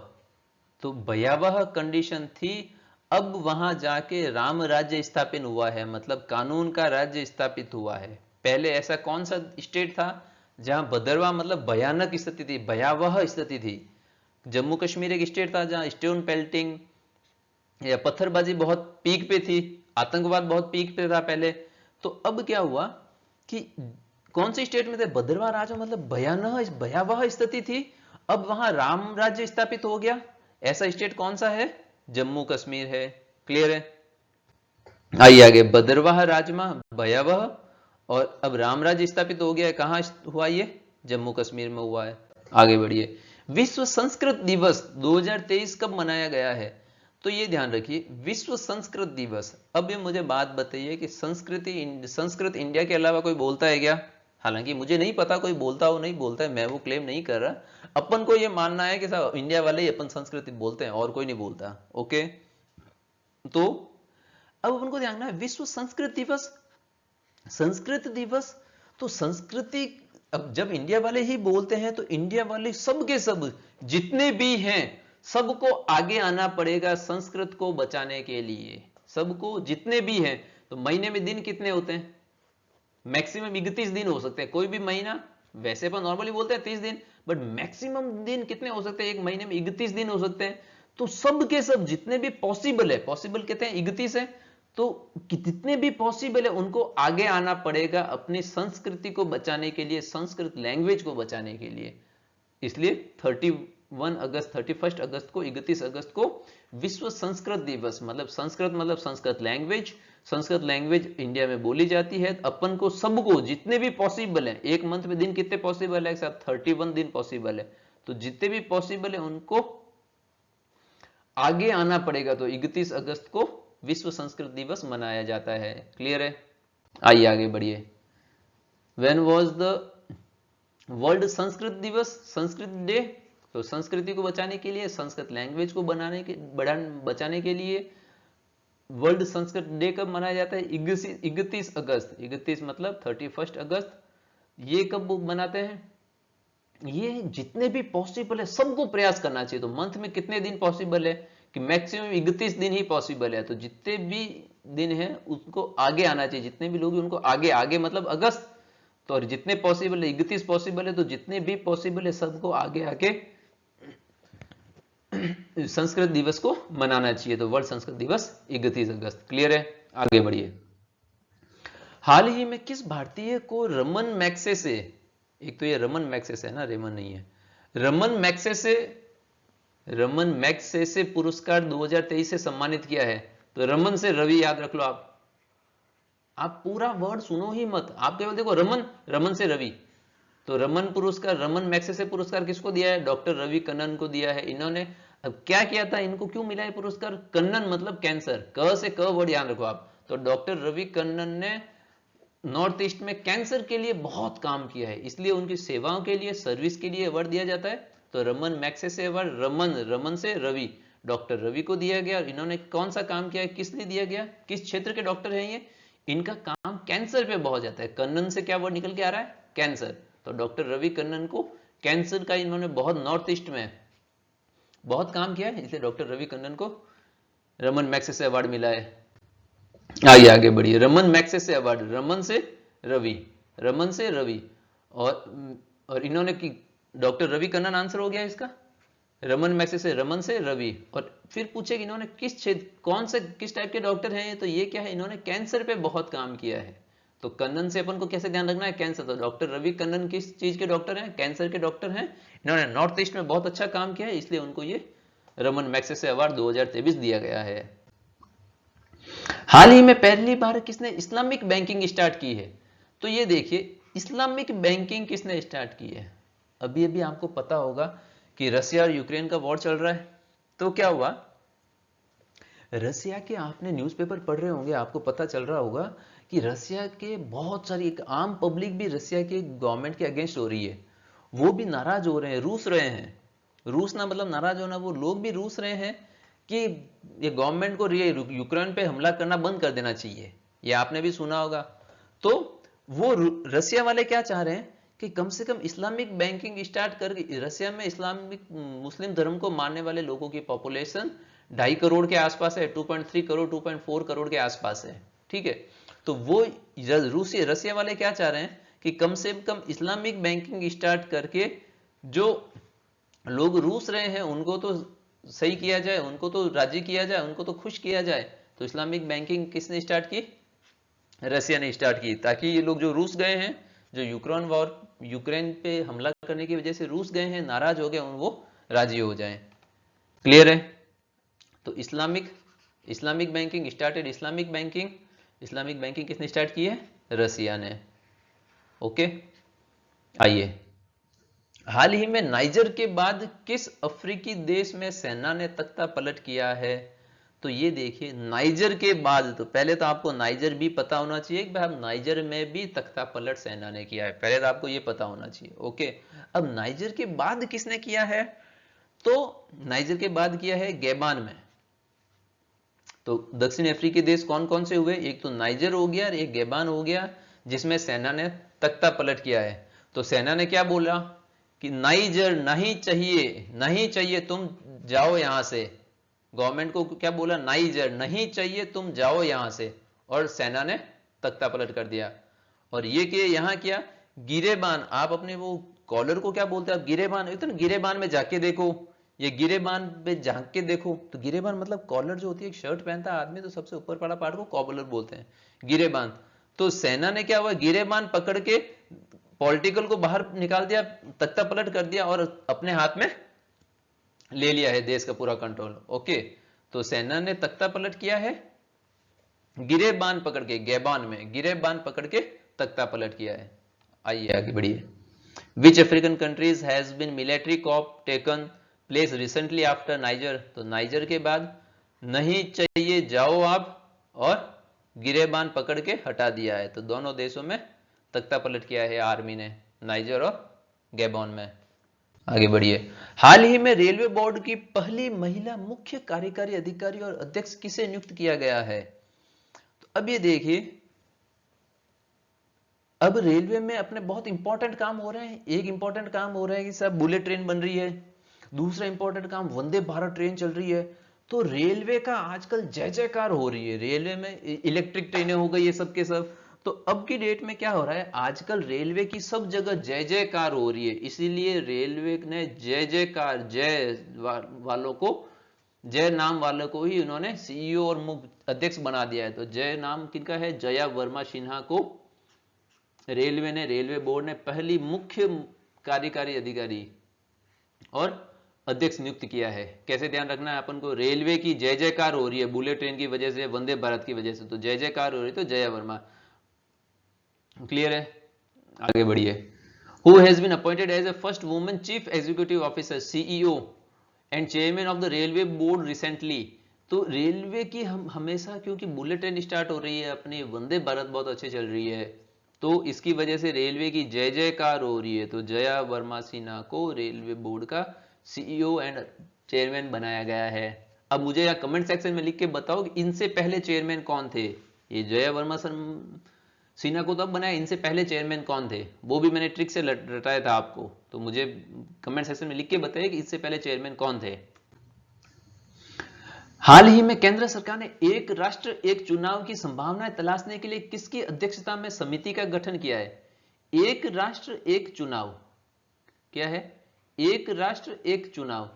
तो भयावह कंडीशन थी, अब वहां जाके राम राज्य स्थापित हुआ है, मतलब कानून का राज्य स्थापित हुआ है। पहले ऐसा कौन सा स्टेट था जहां बदरवाह मतलब भयानक स्थिति थी, भयावह स्थिति थी, जम्मू कश्मीर एक स्टेट था जहां स्टोन पेल्टिंग या पत्थरबाजी बहुत पीक पे थी, आतंकवाद बहुत पीक पे था पहले। तो अब क्या हुआ कि कौन सी स्टेट में थे, भद्रवाह राज्य, मतलब भयावह स्थिति थी। अब वहां राम राज्य स्थापित हो गया। ऐसा स्टेट कौन सा है, जम्मू कश्मीर है। क्लियर है? आइए आगे, भद्रवाह राज्य में भयावह, और अब राम राज्य स्थापित हो गया है। कहां हुआ ये, जम्मू कश्मीर में हुआ है। आगे बढ़िए, विश्व संस्कृत दिवस 2023 कब मनाया गया है? तो ये ध्यान रखिए, विश्व संस्कृत दिवस। अब ये मुझे बात बताइए कि संस्कृत इंडिया के अलावा कोई बोलता है क्या? हालांकि मुझे नहीं पता कोई बोलता हो नहीं बोलता है, मैं वो क्लेम नहीं कर रहा। अपन को ये मानना है कि सब इंडिया वाले ही अपन संस्कृति बोलते हैं और कोई नहीं बोलता। ओके, तो अब अपन को ध्यान है विश्व संस्कृत दिवस, संस्कृत दिवस। तो संस्कृति, अब जब इंडिया वाले ही बोलते हैं तो इंडिया वाले सब के सब जितने भी हैं सबको आगे आना पड़ेगा संस्कृत को बचाने के लिए। सबको, जितने भी हैं। तो महीने में दिन कितने होते हैं? मैक्सिमम 31 दिन हो सकते हैं कोई भी महीना। वैसे पर नॉर्मली बोलते हैं 30 दिन, बट मैक्सिमम दिन कितने हो सकते हैं एक महीने में? 31 दिन हो सकते हैं। तो सब के सब जितने भी पॉसिबल है, पॉसिबल कहते हैं 31 है, तो जितने भी पॉसिबल है उनको आगे आना पड़ेगा अपनी संस्कृति को बचाने के लिए, संस्कृत लैंग्वेज को बचाने के लिए। इसलिए 31 अगस्त को, 31 अगस्त को विश्व संस्कृत दिवस, मतलब संस्कृत मतलब Sanskrit language, Sanskrit language India में बोली जाती है। अपन को सबको जितने भी पॉसिबल है, एक मंथ में दिन कितने पॉसिबल है? 31 दिन पॉसिबल है। तो जितने भी पॉसिबल है उनको आगे आना पड़ेगा। तो 31 अगस्त को विश्व संस्कृत दिवस मनाया जाता है। क्लियर है? आइए आगे बढ़िए। When was the world Sanskrit दिवस, संस्कृत डे? तो संस्कृति को बचाने के लिए, संस्कृत लैंग्वेज को बचाने के लिए वर्ल्ड संस्कृत डे कब मनाया जाता है? 31 अगस्त। 31 मतलब 31 अगस्त। ये कब मनाते हैं? ये जितने भी पॉसिबल है सबको प्रयास करना चाहिए। तो मंथ में कितने दिन पॉसिबल है? कि मैक्सिमम 31 दिन ही पॉसिबल है। तो जितने भी दिन है उसको आगे आना चाहिए, जितने भी लोग हैं उनको आगे, आगे मतलब अगस्त। तो और जितने पॉसिबल है, 31 पॉसिबल है, तो जितने भी पॉसिबल है सबको आगे आके संस्कृत दिवस को मनाना चाहिए। तो वर्ल्ड संस्कृत दिवस 31 अगस्त। क्लियर है? आगे बढ़िए। हाल ही में किस भारतीय को रमन मैग्सेसे, एक तो ये रमन मैग्सेसे है ना, रेमन नहीं है, रमन मैग्सेसे पुरस्कार 2023 से सम्मानित किया है? तो रमन से रवि याद रख लो। आप पूरा वर्ड सुनो ही मत, आप केवल देखो रमन, रमन से रवि। तो रमन पुरस्कार, रमन मैग्सेसे पुरस्कार किसको दिया है? डॉक्टर रवि कन्नन को दिया है। इन्होंने अब क्या किया था, इनको क्यों मिला है पुरस्कार? कन्नन मतलब कैंसर, क से क वर्ड याद रखो आप। तो डॉक्टर रवि कन्नन ने नॉर्थ ईस्ट में कैंसर के लिए बहुत काम किया है, इसलिए उनकी सेवाओं के लिए, सर्विस के लिए अवार्ड दिया जाता है। तो रमन मैग्सेसे अवार्ड, रमन से रवि, डॉक्टर रवि को दिया गया। और इन्होंने कौन सा काम किया है, किस लिए दिया गया, किस क्षेत्र के डॉक्टर हैं ये? इनका काम कैंसर पे बहुत जाता है। कन्नन से क्या वर्ड निकल के आ रहा है? कैंसर। तो डॉक्टर रवि कन्नन को कैंसर का इन्होंने बहुत नॉर्थ ईस्ट में बहुत काम किया है, इसलिए डॉक्टर रवि कन्नन को रमन मैग्सेसे अवार्ड मिला है। आइए आगे बढ़िए। रमन मैग्सेसे अवार्ड, रमन से रवि, रमन से रवि। और इन्होंने की, डॉक्टर रवि कन्नन आंसर हो गया इसका। रमन मैग्सेसे, रमन से रवि। और फिर पूछे कि इन्होंने किस क्षेत्र, कौन से, किस टाइप के डॉक्टर हैं ये? तो ये क्या है, इन्होंने कैंसर पे बहुत काम किया है। तो कन्नन से अपन को कैसे ध्यान रखना है? कैंसर। तो डॉक्टर रवि कन्नन किस चीज के डॉक्टर हैं? कैंसर के डॉक्टर हैं। इन्होंने नॉर्थ ईस्ट में बहुत अच्छा काम किया है, इसलिए उनको ये रमन मैग्सेसे अवार्ड 2023 दिया गया है। हाल ही में पहली बार किसने इस्लामिक बैंकिंग स्टार्ट की है? तो ये देखिए, इस्लामिक बैंकिंग किसने स्टार्ट की है? अभी अभी आपको पता होगा कि रसिया और यूक्रेन का वॉर चल रहा है। तो क्या हुआ, रसिया के, आपने न्यूज़पेपर पढ़ रहे होंगे, आपको पता चल रहा होगा कि रसिया के बहुत सारी, एक आम पब्लिक भी रसिया के गवर्नमेंट के अगेंस्ट हो रही है। वो भी नाराज हो रहे हैं, रूस रहे हैं। रूस ना मतलब नाराज होना, वो लोग भी रूस रहे हैं कि ये गवर्नमेंट को यूक्रेन पे हमला करना बंद कर देना चाहिए। ये आपने भी सुना होगा। तो वो रसिया वाले क्या चाह रहे हैं कि कम से कम इस्लामिक बैंकिंग स्टार्ट करके, रसिया में इस्लामिक मुस्लिम धर्म को मानने वाले लोगों की पॉपुलेशन 2.5 करोड़ के आसपास है, 2.3 करोड़ 2.4 करोड़ के आसपास है। ठीक है, तो वो रसिया वाले क्या चाह रहे हैं कि कम से कम इस्लामिक बैंकिंग स्टार्ट करके जो लोग रूस रहे हैं, उनको तो सही किया जाए, उनको तो राजी किया जाए, उनको तो खुश किया जाए। तो इस्लामिक बैंकिंग किसने स्टार्ट की? रसिया ने स्टार्ट की, ताकि ये लोग जो रूस गए हैं, जो यूक्रेन पे हमला करने की वजह से रूस गए हैं, नाराज हो गए, वो राजी हो जाएं। क्लियर है? तो Islamic banking started, Islamic banking किसने स्टार्ट की है? रसिया ने। ओके, आइए, हाल ही में नाइजर के बाद किस अफ्रीकी देश में सेना ने तख्ता पलट किया है? तो ये देखिए, नाइजर के बाद, तो पहले तो आपको नाइजर भी पता होना चाहिए कि भाई नाइजर में भी तख्ता पलट सेना ने किया है, पहले तो आपको ये पता होना चाहिए। ओके, अब नाइजर के बाद किसने किया है? तो नाइजर के बाद किया है गैबान में। तो दक्षिण अफ्रीकी देश कौन कौन से हुए? एक तो नाइजर हो गया और एक गैबान हो गया, जिसमें सेना ने तख्ता पलट किया है। तो सेना ने क्या बोला कि नाइजर नहीं चाहिए, नहीं चाहिए, तुम जाओ यहां से। गवर्नमेंट को क्या बोला? नाइजर नहीं चाहिए, तुम जाओ यहां से। और सेना ने तख्ता पलट कर दिया। और ये कि यहां क्या, गिरेबान, आप अपने वो कॉलर को क्या बोलते हैं? आप गिरेबान, इतना गिरेबान में जाके देखो, ये गिरेबान पे झांक के देखो। तो गिरेबान मतलब कॉलर जो होती है, एक शर्ट पहनता है आदमी, तो सबसे ऊपर वाला पार्ट को कॉलर बोलते हैं, गिरेबान। तो सेना ने क्या हुआ, गिरेबान पकड़ के पॉलिटिकल को बाहर निकाल दिया, तख्ता पलट कर दिया और अपने हाथ में ले लिया है देश का पूरा कंट्रोल। ओके, तो सेना ने तख्ता पलट किया है, गिरेबान पकड़ के, गैबान में गिरेबान पकड़ के तख्ता पलट किया है। आइए आगे बढ़िए। Which African countries has been military coup taken place recently after Niger? तो नाइजर के बाद नहीं चाहिए जाओ आप, और गिरेबान पकड़ के हटा दिया है। तो दोनों देशों में तख्ता पलट किया है आर्मी ने, नाइजर और गैबॉन में। आगे बढ़िए। हाल ही में रेलवे बोर्ड की पहली महिला मुख्य कार्यकारी अधिकारी और अध्यक्ष किसे नियुक्त किया गया है? तो अब ये देखिए, अब रेलवे में अपने बहुत इंपॉर्टेंट काम हो रहे हैं। एक इंपॉर्टेंट काम हो रहा है कि सब बुलेट ट्रेन बन रही है, दूसरा इंपॉर्टेंट काम वंदे भारत ट्रेन चल रही है। तो रेलवे का आजकल जय जयकार हो रही है, रेलवे में इलेक्ट्रिक ट्रेनें हो गई, ये सब के सब। तो अब की डेट में क्या हो रहा है, आजकल रेलवे की सब जगह जय जयकार हो रही है, इसीलिए रेलवे ने जय जयकार, जय वालों को, जय नाम वालों को ही उन्होंने सीईओ और मुख्य अध्यक्ष बना दिया है। तो जय नाम किनका है? जया वर्मा सिन्हा को रेलवे ने, रेलवे बोर्ड ने पहली मुख्य कार्यकारी अधिकारी और अध्यक्ष नियुक्त किया है। कैसे ध्यान रखना है अपन को, रेलवे की जय जयकार हो रही है बुलेट ट्रेन की वजह से, वंदे भारत की वजह से, तो जय जयकार हो रही है, तो जया वर्मा। क्लियर है? आगे बढ़िए। Who has been appointed as a first women chief executive officer, CEO and chairman of the railway board recently? तो रेलवे की हम हमेशा, क्योंकि बुलेट ट्रेन स्टार्ट हो रही है अपनी, वंदे भारत बहुत अच्छी चल रही है, तो इसकी वजह से रेलवे की जय जयकार हो रही है। तो जया वर्मा सिन्हा को रेलवे बोर्ड का सीईओ एंड चेयरमैन बनाया गया है। अब मुझे या कमेंट सेक्शन में लिख के बताओ कि इनसे पहले चेयरमैन कौन थे? ये जया वर्मा सिन्हा को तब बनाया, इनसे पहले चेयरमैन कौन थे? वो भी मैंने ट्रिक से रटाया था आपको, तो मुझे कमेंट सेक्शन में लिख के बताइए कि इससे पहले चेयरमैन कौन थे। हाल ही में केंद्र सरकार ने एक राष्ट्र एक चुनाव की संभावनाएं तलाशने के लिए किसकी अध्यक्षता में समिति का गठन किया है? एक राष्ट्र एक चुनाव, क्या है? एक राष्ट्र एक चुनाव।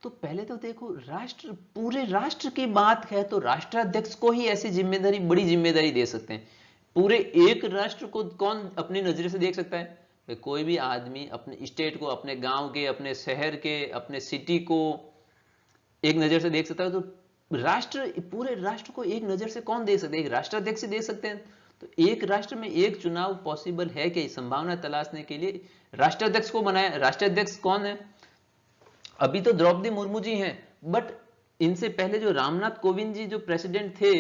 तो पहले तो देखो, राष्ट्र, पूरे राष्ट्र की बात है तो राष्ट्राध्यक्ष को ही ऐसी जिम्मेदारी, बड़ी जिम्मेदारी दे सकते हैं। पूरे एक राष्ट्र को कौन अपनी नजर से देख सकता है? कोई भी आदमी अपने स्टेट को, अपने गांव के, अपने शहर के, अपने सिटी को एक नजर से देख सकता है। तो राष्ट्र, पूरे राष्ट्र को एक नजर से कौन देख सकते हैं? एक राष्ट्राध्यक्ष देख सकते हैं। तो एक राष्ट्र में एक चुनाव पॉसिबल है कि संभावना तलाशने के लिए राष्ट्राध्यक्ष को बनाया। राष्ट्राध्यक्ष कौन है? अभी तो द्रौपदी मुर्मू जी हैं, बट इनसे पहले जो रामनाथ कोविंद जी जो प्रेसिडेंट थे,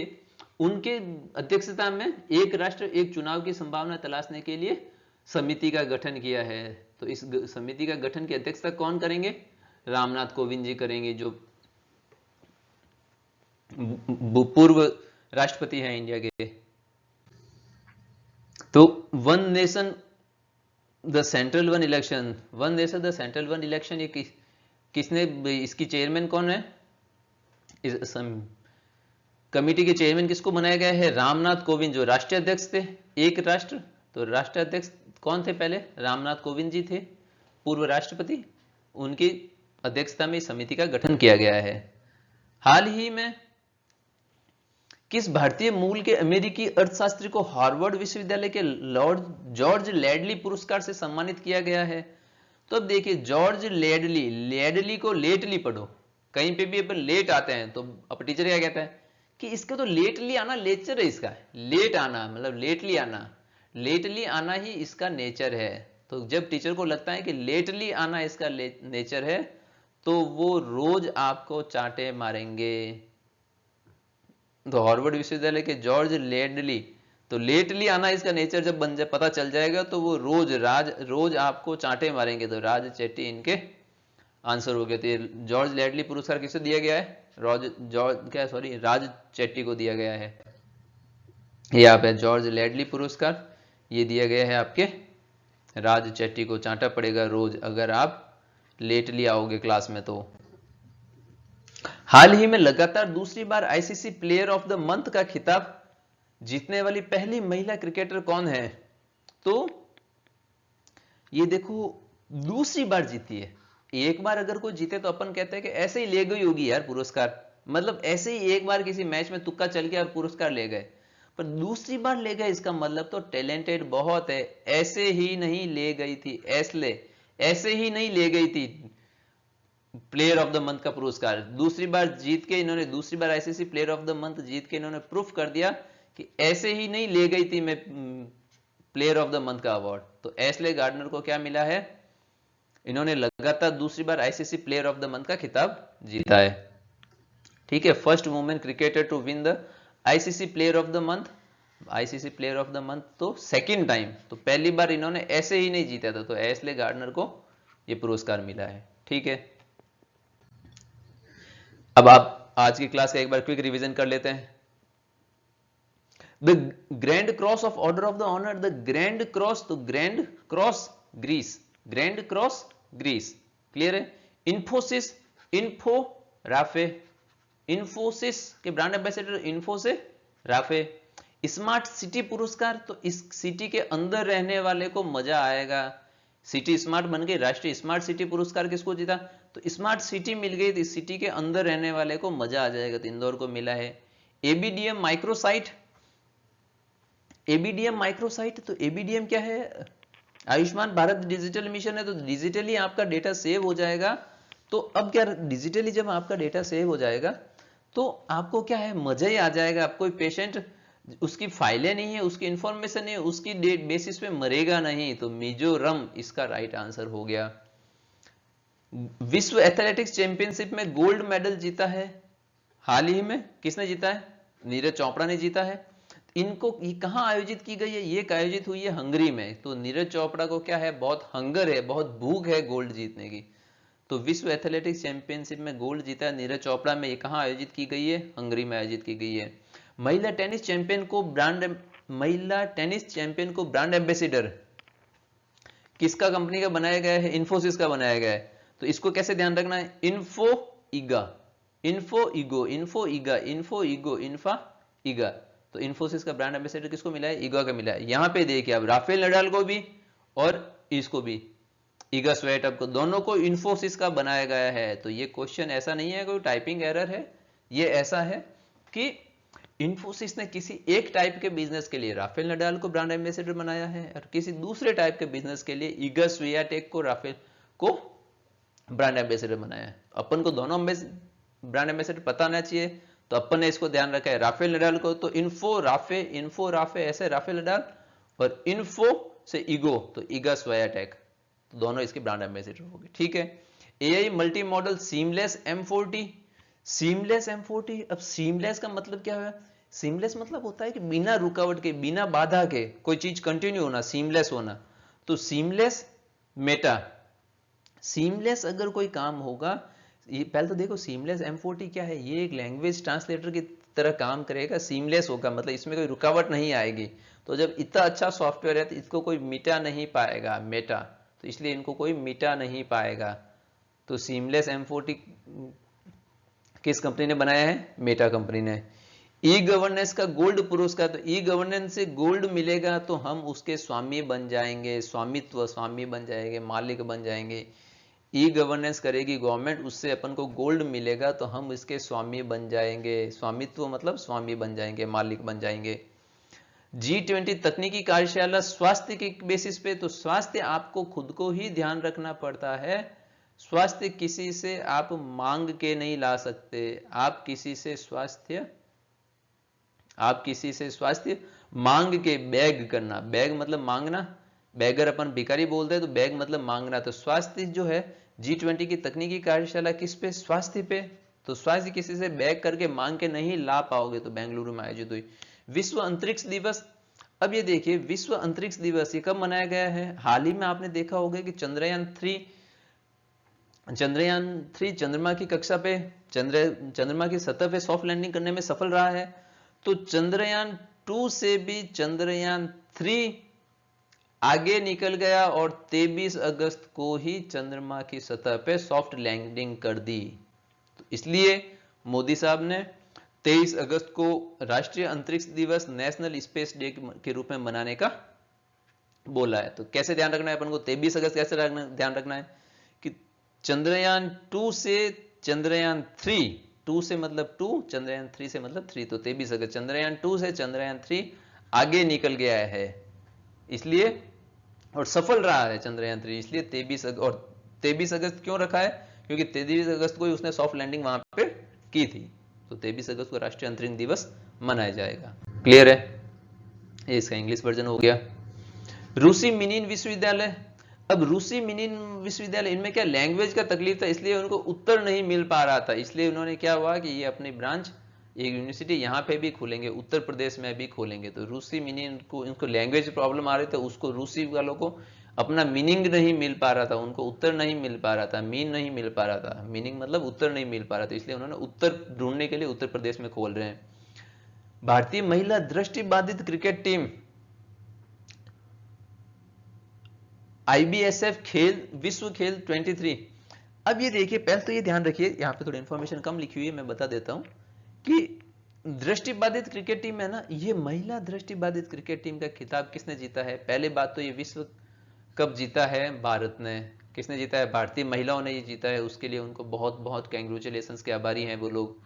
उनके अध्यक्षता में एक राष्ट्र एक चुनाव की संभावना तलाशने के लिए समिति का गठन किया है। तो इस समिति का गठन की अध्यक्षता कौन करेंगे? रामनाथ कोविंद जी करेंगे, जो पूर्व राष्ट्रपति हैं इंडिया के। तो one nation the central one election, one nation the central one election, ये किसने, इसकी चेयरमैन कौन है? इस कमिटी के चेयरमैन किसको बनाया गया है? रामनाथ कोविंद, जो राष्ट्रीय अध्यक्ष थे एक राष्ट्र। तो राष्ट्राध्यक्ष कौन थे पहले? रामनाथ कोविंद जी थे, पूर्व राष्ट्रपति। उनकी अध्यक्षता में इस समिति का गठन किया गया है। हाल ही में किस भारतीय मूल के अमेरिकी अर्थशास्त्री को हार्वर्ड विश्वविद्यालय के लॉर्ड जॉर्ज लेडली पुरस्कार से सम्मानित किया गया है? तो अब देखिए, जॉर्ज लेडली, लेडली को लेटली पढ़ो, कहीं पे भी अपन लेट आते हैं तो अब टीचर क्या कहता है कि इसका तो लेटली आना नेचर है, इसका लेट आना मतलब लेटली आना, लेटली आना ही इसका नेचर है। तो जब टीचर को लगता है कि लेटली आना इसका नेचर है तो वो रोज आपको चांटे मारेंगे। तो हार्वर्ड विश्वविद्यालय के जॉर्ज लेडली, तो लेटली आना इसका नेचर जब बन जाए, पता चल जाएगा, तो वो रोज आपको चांटे मारेंगे। तो राज चेट्टी इनके आंसर हो गया। तो जॉर्ज लेडली पुरस्कार किसे दिया गया है? राज चेट्टी को दिया गया है। ये आप है जॉर्ज लेडली पुरस्कार, ये दिया गया है आपके राज चेट्टी को। चांटा पड़ेगा रोज अगर आप लेटली आओगे क्लास में। तो हाल ही में लगातार दूसरी बार ICC player of the month का खिताब जीतने वाली पहली महिला क्रिकेटर कौन है? तो ये देखो, दूसरी बार जीती है। एक बार अगर कोई जीते तो अपन कहते हैं कि ऐसे ही ले गई होगी यार पुरस्कार, मतलब ऐसे ही एक बार किसी मैच में तुक्का चल गया और पुरस्कार ले गए, पर दूसरी बार ले गए इसका मतलब तो टैलेंटेड बहुत है। ऐसे ही नहीं ले गई थी, ऐसे ही नहीं ले गई थी प्लेयर ऑफ द मंथ का पुरस्कार। दूसरी बार जीत के इन्होंने, दूसरी बार ICC player of the month जीत के इन्होंने प्रूफ कर दिया कि ऐसे ही नहीं ले गई थी मैं प्लेयर ऑफ द मंथ का अवार्ड। तो एशले गार्डनर को क्या मिला है? इन्होंने लगातार दूसरी बार ICC player of the month का खिताब जीता है। ठीक है, first women cricketer to win the ICC player of the month, ICC player of the month तो सेकंड टाइम। तो पहली बार इन्होंने ऐसे ही नहीं जीता था, तो एशले गार्डनर को यह पुरस्कार मिला है। ठीक है, अब आप आज की क्लास का एक बार क्विक रिवीजन कर लेते हैं। The grand cross of order of the honour, the grand cross, तो grand cross Greece, grand cross Greece, clear है। इन्फोसिस, इन्फो राफे, इन्फोसिस के brand ambassador Infosys Rafa. Smart city पुरस्कार, तो इस सिटी के अंदर रहने वाले को मजा आएगा, सिटी स्मार्ट बन गई। राष्ट्रीय स्मार्ट सिटी पुरस्कार किसको जीता? तो स्मार्ट सिटी मिल गई, तो इस सिटी के अंदर रहने वाले को मजा आ जाएगा, तो इंदौर को मिला है। एबीडीएम माइक्रोसाइट, एबीडीएम माइक्रोसाइट, तो एबीडीएम क्या है? आयुष्मान भारत डिजिटल मिशन है, तो डिजिटली आपका डेटा सेव हो जाएगा। तो अब क्या, डिजिटली जब आपका डेटा सेव हो जाएगा तो आपको क्या है, मजा ही आ जाएगा। आप कोई पेशेंट, उसकी फाइलें नहीं है, उसकी इंफॉर्मेशन नहीं है, उसकी डेट बेसिस पे मरेगा नहीं। तो मिजोरम इसका राइट आंसर हो गया। विश्व एथलेटिक्स चैंपियनशिप में गोल्ड मेडल जीता है हाल ही में, किसने जीता है? नीरज चोपड़ा ने जीता है। इनको कहां आयोजित की गई है? ये आयोजित हुई है हंगरी में। तो नीरज चोपड़ा को क्या है, बहुत हंगर है, बहुत भूख है गोल्ड जीतने की। तो विश्व एथलेटिक्स चैंपियनशिप में गोल्ड जीता है नीरज चोपड़ा में। ये कहां आयोजित की गई है? हंगरी में आयोजित की गई है। महिला टेनिस चैंपियन को ब्रांड एम्बेसडर किसका कंपनी का बनाया गया है? इन्फोसिस का बनाया गया है। तो इसको कैसे ध्यान रखना है? इन्फो ईगा। तो इन्फोसिस का ब्रांड एम्बेसडर किसको मिला है? ईगा का मिला है। यहां पे देखिए आप, राफेल नडाल को भी और इसको भी, ईगा स्वेटअप को, दोनों को इन्फोसिस का बनाया गया है। तो ये क्वेश्चन ऐसा नहीं है कोई टाइपिंग एरर है, ये ऐसा है कि इन्फोसिस ने किसी एक टाइप के बिजनेस के लिए राफेल नडाल को ब्रांड एम्बेसडर बनाया है और किसी दूसरे टाइप के बिजनेस के लिए ईगा स्वियाटेक को, राफेल को ब्रांड एम्बेसडर बनाया है। अपन को दोनों ब्रांड एम्बेसडर पता होना चाहिए, तो अपन ने इसको ध्यान रखा है। राफेल नडाल को तो इन्फो राफे ऐसे राफेल नडाल, और इन्फो से ईगो, तो ईगा स्वियाटेक, तो दोनों इसके ब्रांड एम्बेसडर हो गए। ठीक है। AI multi modal seamless M40, seamless M40। अब सीमलेस का मतलब क्या है? सीमलेस मतलब होता है कि बिना रुकावट के, बिना बाधा के कोई चीज कंटिन्यू होना, सीमलेस होना। तो सीमलेस मेटा, सीमलेस अगर कोई काम होगा, ये पहले तो देखो सीमलेस M40 क्या है? ये एक लैंग्वेज ट्रांसलेटर की तरह काम करेगा। सीमलेस होगा मतलब इसमें कोई रुकावट नहीं आएगी। तो जब इतना अच्छा सॉफ्टवेयर है तो इसको कोई मिटा नहीं पाएगा, मेटा, तो इसलिए इनको कोई मिटा नहीं पाएगा। तो सीमलेस M40 किस कंपनी ने बनाया है? मेटा कंपनी ने। ई गवर्नेंस का गोल्ड पुरस्कार, तो ई गवर्नेंस से गोल्ड मिलेगा तो हम उसके स्वामी बन जाएंगे, स्वामी बन जाएंगे, मालिक बन जाएंगे। ई गवर्नेंस करेगी गवर्नमेंट, उससे अपन को गोल्ड मिलेगा तो हम इसके स्वामी बन जाएंगे। स्वामित्व मतलब स्वामी बन जाएंगे, मालिक बन जाएंगे। G20 तकनीकी कार्यशाला स्वास्थ्य के बेसिस पे, तो स्वास्थ्य आपको खुद को ही ध्यान रखना पड़ता है। स्वास्थ्य किसी से आप मांग के नहीं ला सकते। आप किसी से स्वास्थ्य मांग के बैग करना, बैग मतलब मांगना, बैगर अपन भिखारी बोलते हैं, तो बैग मतलब मांगना। तो स्वास्थ्य जो है G20 की तकनीकी कार्यशाला किस पे, स्वास्थ्य पे। तो स्वास्थ्य किसी से बैग करके मांग के नहीं ला पाओगे। तो बेंगलुरु में आयोजित हुई। विश्व अंतरिक्ष दिवस, अब ये देखिए विश्व अंतरिक्ष दिवस ये कब मनाया गया है? हाल ही में आपने देखा होगा कि चंद्रयान 3 चंद्रमा की कक्षा पे, चंद्रमा की सतह पे सॉफ्ट लैंडिंग करने में सफल रहा है। तो चंद्रयान 2 से भी चंद्रयान 3 आगे निकल गया और 23 अगस्त को ही चंद्रमा की सतह पे सॉफ्ट लैंडिंग कर दी। तो इसलिए मोदी साहब ने 23 अगस्त को राष्ट्रीय अंतरिक्ष दिवस, नेशनल स्पेस डे के रूप में मनाने का बोला है। तो कैसे ध्यान रखना है अपन को? 23 अगस्त कैसे ध्यान रखना है कि चंद्रयान 2 से चंद्रयान 3, 2 से मतलब 2, चंद्रयान 3 से मतलब 3, तो 23 अगस्त चंद्रयान 2 से चंद्रयान 3 आगे निकल गया है इसलिए, और सफल रहा है चंद्रयान 3, इसलिए 23 अगस्त। और 23 अगस्त क्यों रखा है? क्योंकि 23 अगस्त को ही उसने सॉफ्ट लैंडिंग वहां पे की थी। तो 23 अगस्त को राष्ट्रीय अंतरिक्ष दिवस मनाया जाएगा। क्लियर है? ये इसका इंग्लिश वर्जन हो गया। रूसी मिनीन विश्वविद्यालय, अब रूसी मिनीन विश्वविद्यालय, इनमें क्या लैंग्वेज का तकलीफ था, इसलिए उनको उत्तर नहीं मिल पा रहा था। इसलिए उन्होंने क्या हुआ कि ये अपनी ब्रांच, एक यूनिवर्सिटी यहाँ पे भी खोलेंगे, उत्तर प्रदेश में भी खोलेंगे। तो रूसी मिनीन को, इनको लैंग्वेज प्रॉब्लम आ रही थी, उसको रूसी वालों को अपना मीनिंग नहीं मिल पा रहा था, उनको उत्तर नहीं मिल पा रहा था, मीन नहीं मिल पा रहा था, मीनिंग मतलब उत्तर नहीं मिल पा रहा था, इसलिए उन्होंने उत्तर ढूंढने के लिए उत्तर प्रदेश में खोल रहे हैं। भारतीय महिला दृष्टिबाधित क्रिकेट टीम IBSF खेल विश्व खेल 23। अब ये देखिए, पहले तो ये ध्यान रखिए, यहाँ पे थोड़ी इंफॉर्मेशन कम लिखी हुई है, मैं बता देता हूं कि दृष्टिबाधित क्रिकेट टीम है ना, ये महिला दृष्टिबाधित क्रिकेट टीम का खिताब किसने जीता है? पहले बात तो ये विश्व कप जीता है भारत ने। किसने जीता है? भारतीय महिलाओं ने ये जीता है। उसके लिए उनको बहुत बहुत कैंग्रेचुलेशंस के आभारी हैं वो लोग।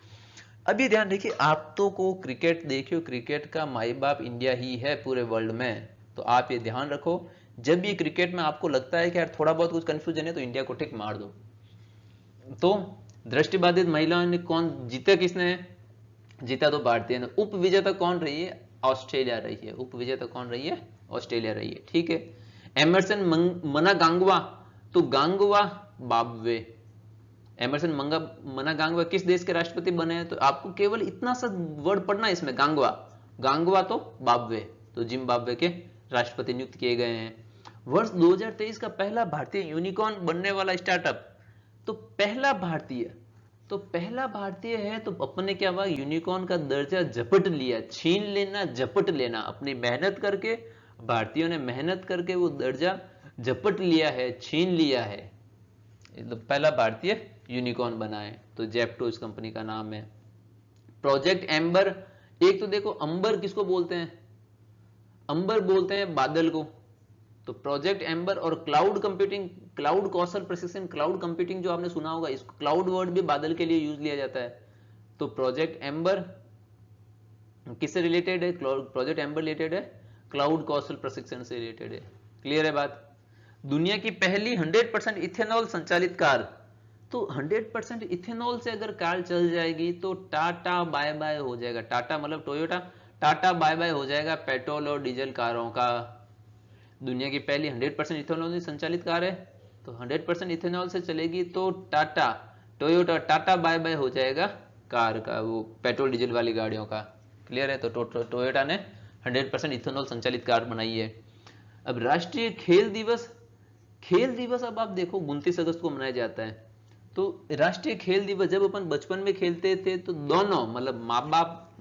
अब ये ध्यान रखिए, आप तो को क्रिकेट देखियो, क्रिकेट का माई बाप इंडिया ही है पूरे वर्ल्ड में। तो आप ये ध्यान रखो, जब ये क्रिकेट में आपको लगता है कि यार थोड़ा बहुत कुछ कंफ्यूजन है, तो इंडिया को टिक मार दो। तो दृष्टिबाधित महिलाओं ने कौन जीता? किसने जीता? तो भारतीय ने। उप विजेता कौन रही है? ऑस्ट्रेलिया रही है। उप विजेता कौन रही है? ऑस्ट्रेलिया रही है। ठीक है। एमरसन मनागांगवा, तो गांगवा बाबवे, एमरसन मनागांगवा किस देश के राष्ट्रपति बने हैं? तो आपको केवल इतना सा वर्ड पढ़ना है इसमें, गांगवा, गांगवा तो बाबवे, तो जिम्बाब्वे के राष्ट्रपति नियुक्त किए गए हैं। वर्ष 2023 का पहला भारतीय यूनिकॉर्न बनने वाला स्टार्टअप, तो पहला भारतीय है, तो अपने क्या हुआ, यूनिकॉर्न का दर्जा झपट लिया, छीन लेना, झपट लेना, अपनी मेहनत करके, भारतीयों ने मेहनत करके वो दर्जा झपट लिया है, छीन लिया है। तो पहला भारतीय यूनिकॉर्न बना है। तो जेप्टो इस कंपनी का नाम है। प्रोजेक्ट एम्बर, एक तो देखो अंबर किसको बोलते हैं? अंबर बोलते हैं बादल को। तो प्रोजेक्ट एम्बर और क्लाउड कंप्यूटिंग, क्लाउड कौशल प्रशिक्षण, क्लाउड कंप्यूटिंग जो आपने सुना होगा, इसको क्लाउड वर्ड भी बादल के लिए यूज लिया जाता है। तो प्रोजेक्ट एम्बर किससे रिलेटेड है? प्रोजेक्ट एम्बर रिलेटेड है क्लाउड कौशल प्रशिक्षण से रिलेटेड है। क्लियर है बात? दुनिया की पहली 100% इथेनॉल संचालित कार, तो 100% इथेनॉल से अगर कार चल जाएगी तो टाटा बाय बाय हो जाएगा। टाटा मतलब टोयोटा, टाटा बाय बाय हो जाएगा पेट्रोल और डीजल कारों का। दुनिया की पहली 100% इथेनॉल से संचालित कार है, तो 100% इथेनॉल से चलेगी तो Tata, Toyota, Tata bye bye हो जाएगा कार का, वो पेट्रोल डीजल वाली गाड़ियों का। क्लियर है? तो टोयोटा ने 100% इथेनॉल संचालित कार बनाई है। अब राष्ट्रीय खेल दिवस, खेल दिवस अब आप देखो 29 अगस्त को मनाया जाता है। तो राष्ट्रीय खेल दिवस, जब अपन बचपन में खेलते थे तो दोनों मतलब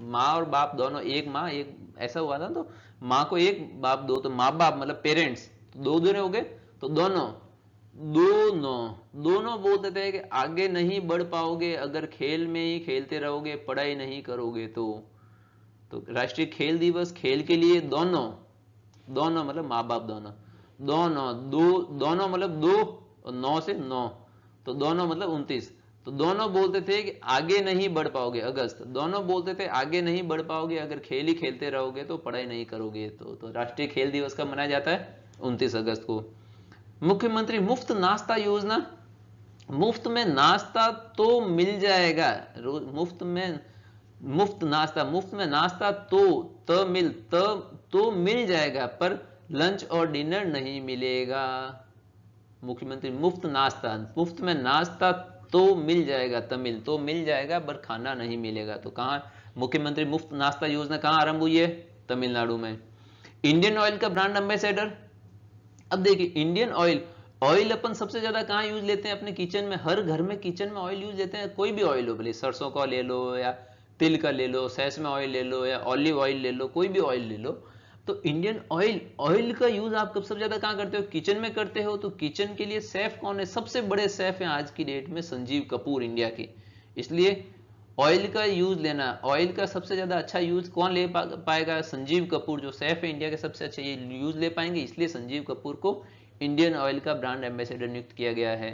माँ और बाप दोनों, एक माँ एक, ऐसा हुआ था, तो माँ को एक, बाप दो, तो माँ बाप मतलब पेरेंट्स, तो दो दोनों हो गए, तो दोनों बोलते थे कि आगे नहीं बढ़ पाओगे अगर खेल में ही खेलते रहोगे, पढ़ाई नहीं करोगे। तो राष्ट्रीय खेल दिवस, खेल के लिए दोनों मतलब माँ बाप दोनों मतलब 2 और 9 से 9, तो दोनों मतलब 29। तो दोनों बोलते थे कि आगे नहीं बढ़ पाओगे, अगस्त, दोनों बोलते थे आगे नहीं बढ़ पाओगे अगर खेल ही खेलते रहोगे तो पढ़ाई नहीं करोगे। तो राष्ट्रीय खेल दिवस कब मनाया जाता है? 29 अगस्त को। मुख्यमंत्री मुफ्त नाश्ता योजना, मुफ्त में नाश्ता तो मिल जाएगा, मुफ्त में मुफ्त में नाश्ता तो मिल जाएगा, पर लंच और डिनर नहीं मिलेगा। मुख्यमंत्री मुफ्त में नाश्ता तो मिल जाएगा, तमिल तो मिल जाएगा पर खाना नहीं मिलेगा। तो कहां मुख्यमंत्री मुफ्त नाश्ता योजना कहां आरंभ हुई है? तमिलनाडु में। इंडियन ऑयल का ब्रांड एम्बेसडर, अब देखिए इंडियन ऑयल, ऑयल अपन सबसे ज्यादा कहां यूज लेते हैं? अपने किचन में, हर घर में किचन में ऑयल यूज लेते हैं। कोई भी ऑयल हो, भले सरसों का ले लो या तिल का ले लो, सैसमे ऑयल ले लो या ऑलिव ऑयल ले लो, कोई भी ऑयल ले लो। तो इंडियन ऑयल, ऑयल का यूज आप सबसे ज्यादा कहां करते हो? किचन में करते हो। तो किचन के लिए शेफ कौन है? सबसे बड़े शेफ हैं आज की डेट में संजीव कपूर इंडिया के। इसलिए ऑयल का यूज लेना, ऑयल का सबसे ज्यादा अच्छा यूज कौन ले पाएगा? संजीव कपूर, जो शेफ है इंडिया के सबसे अच्छे, ये यूज ले पाएंगे। इसलिए संजीव कपूर को इंडियन ऑयल का ब्रांड एम्बेसडर नियुक्त किया गया है।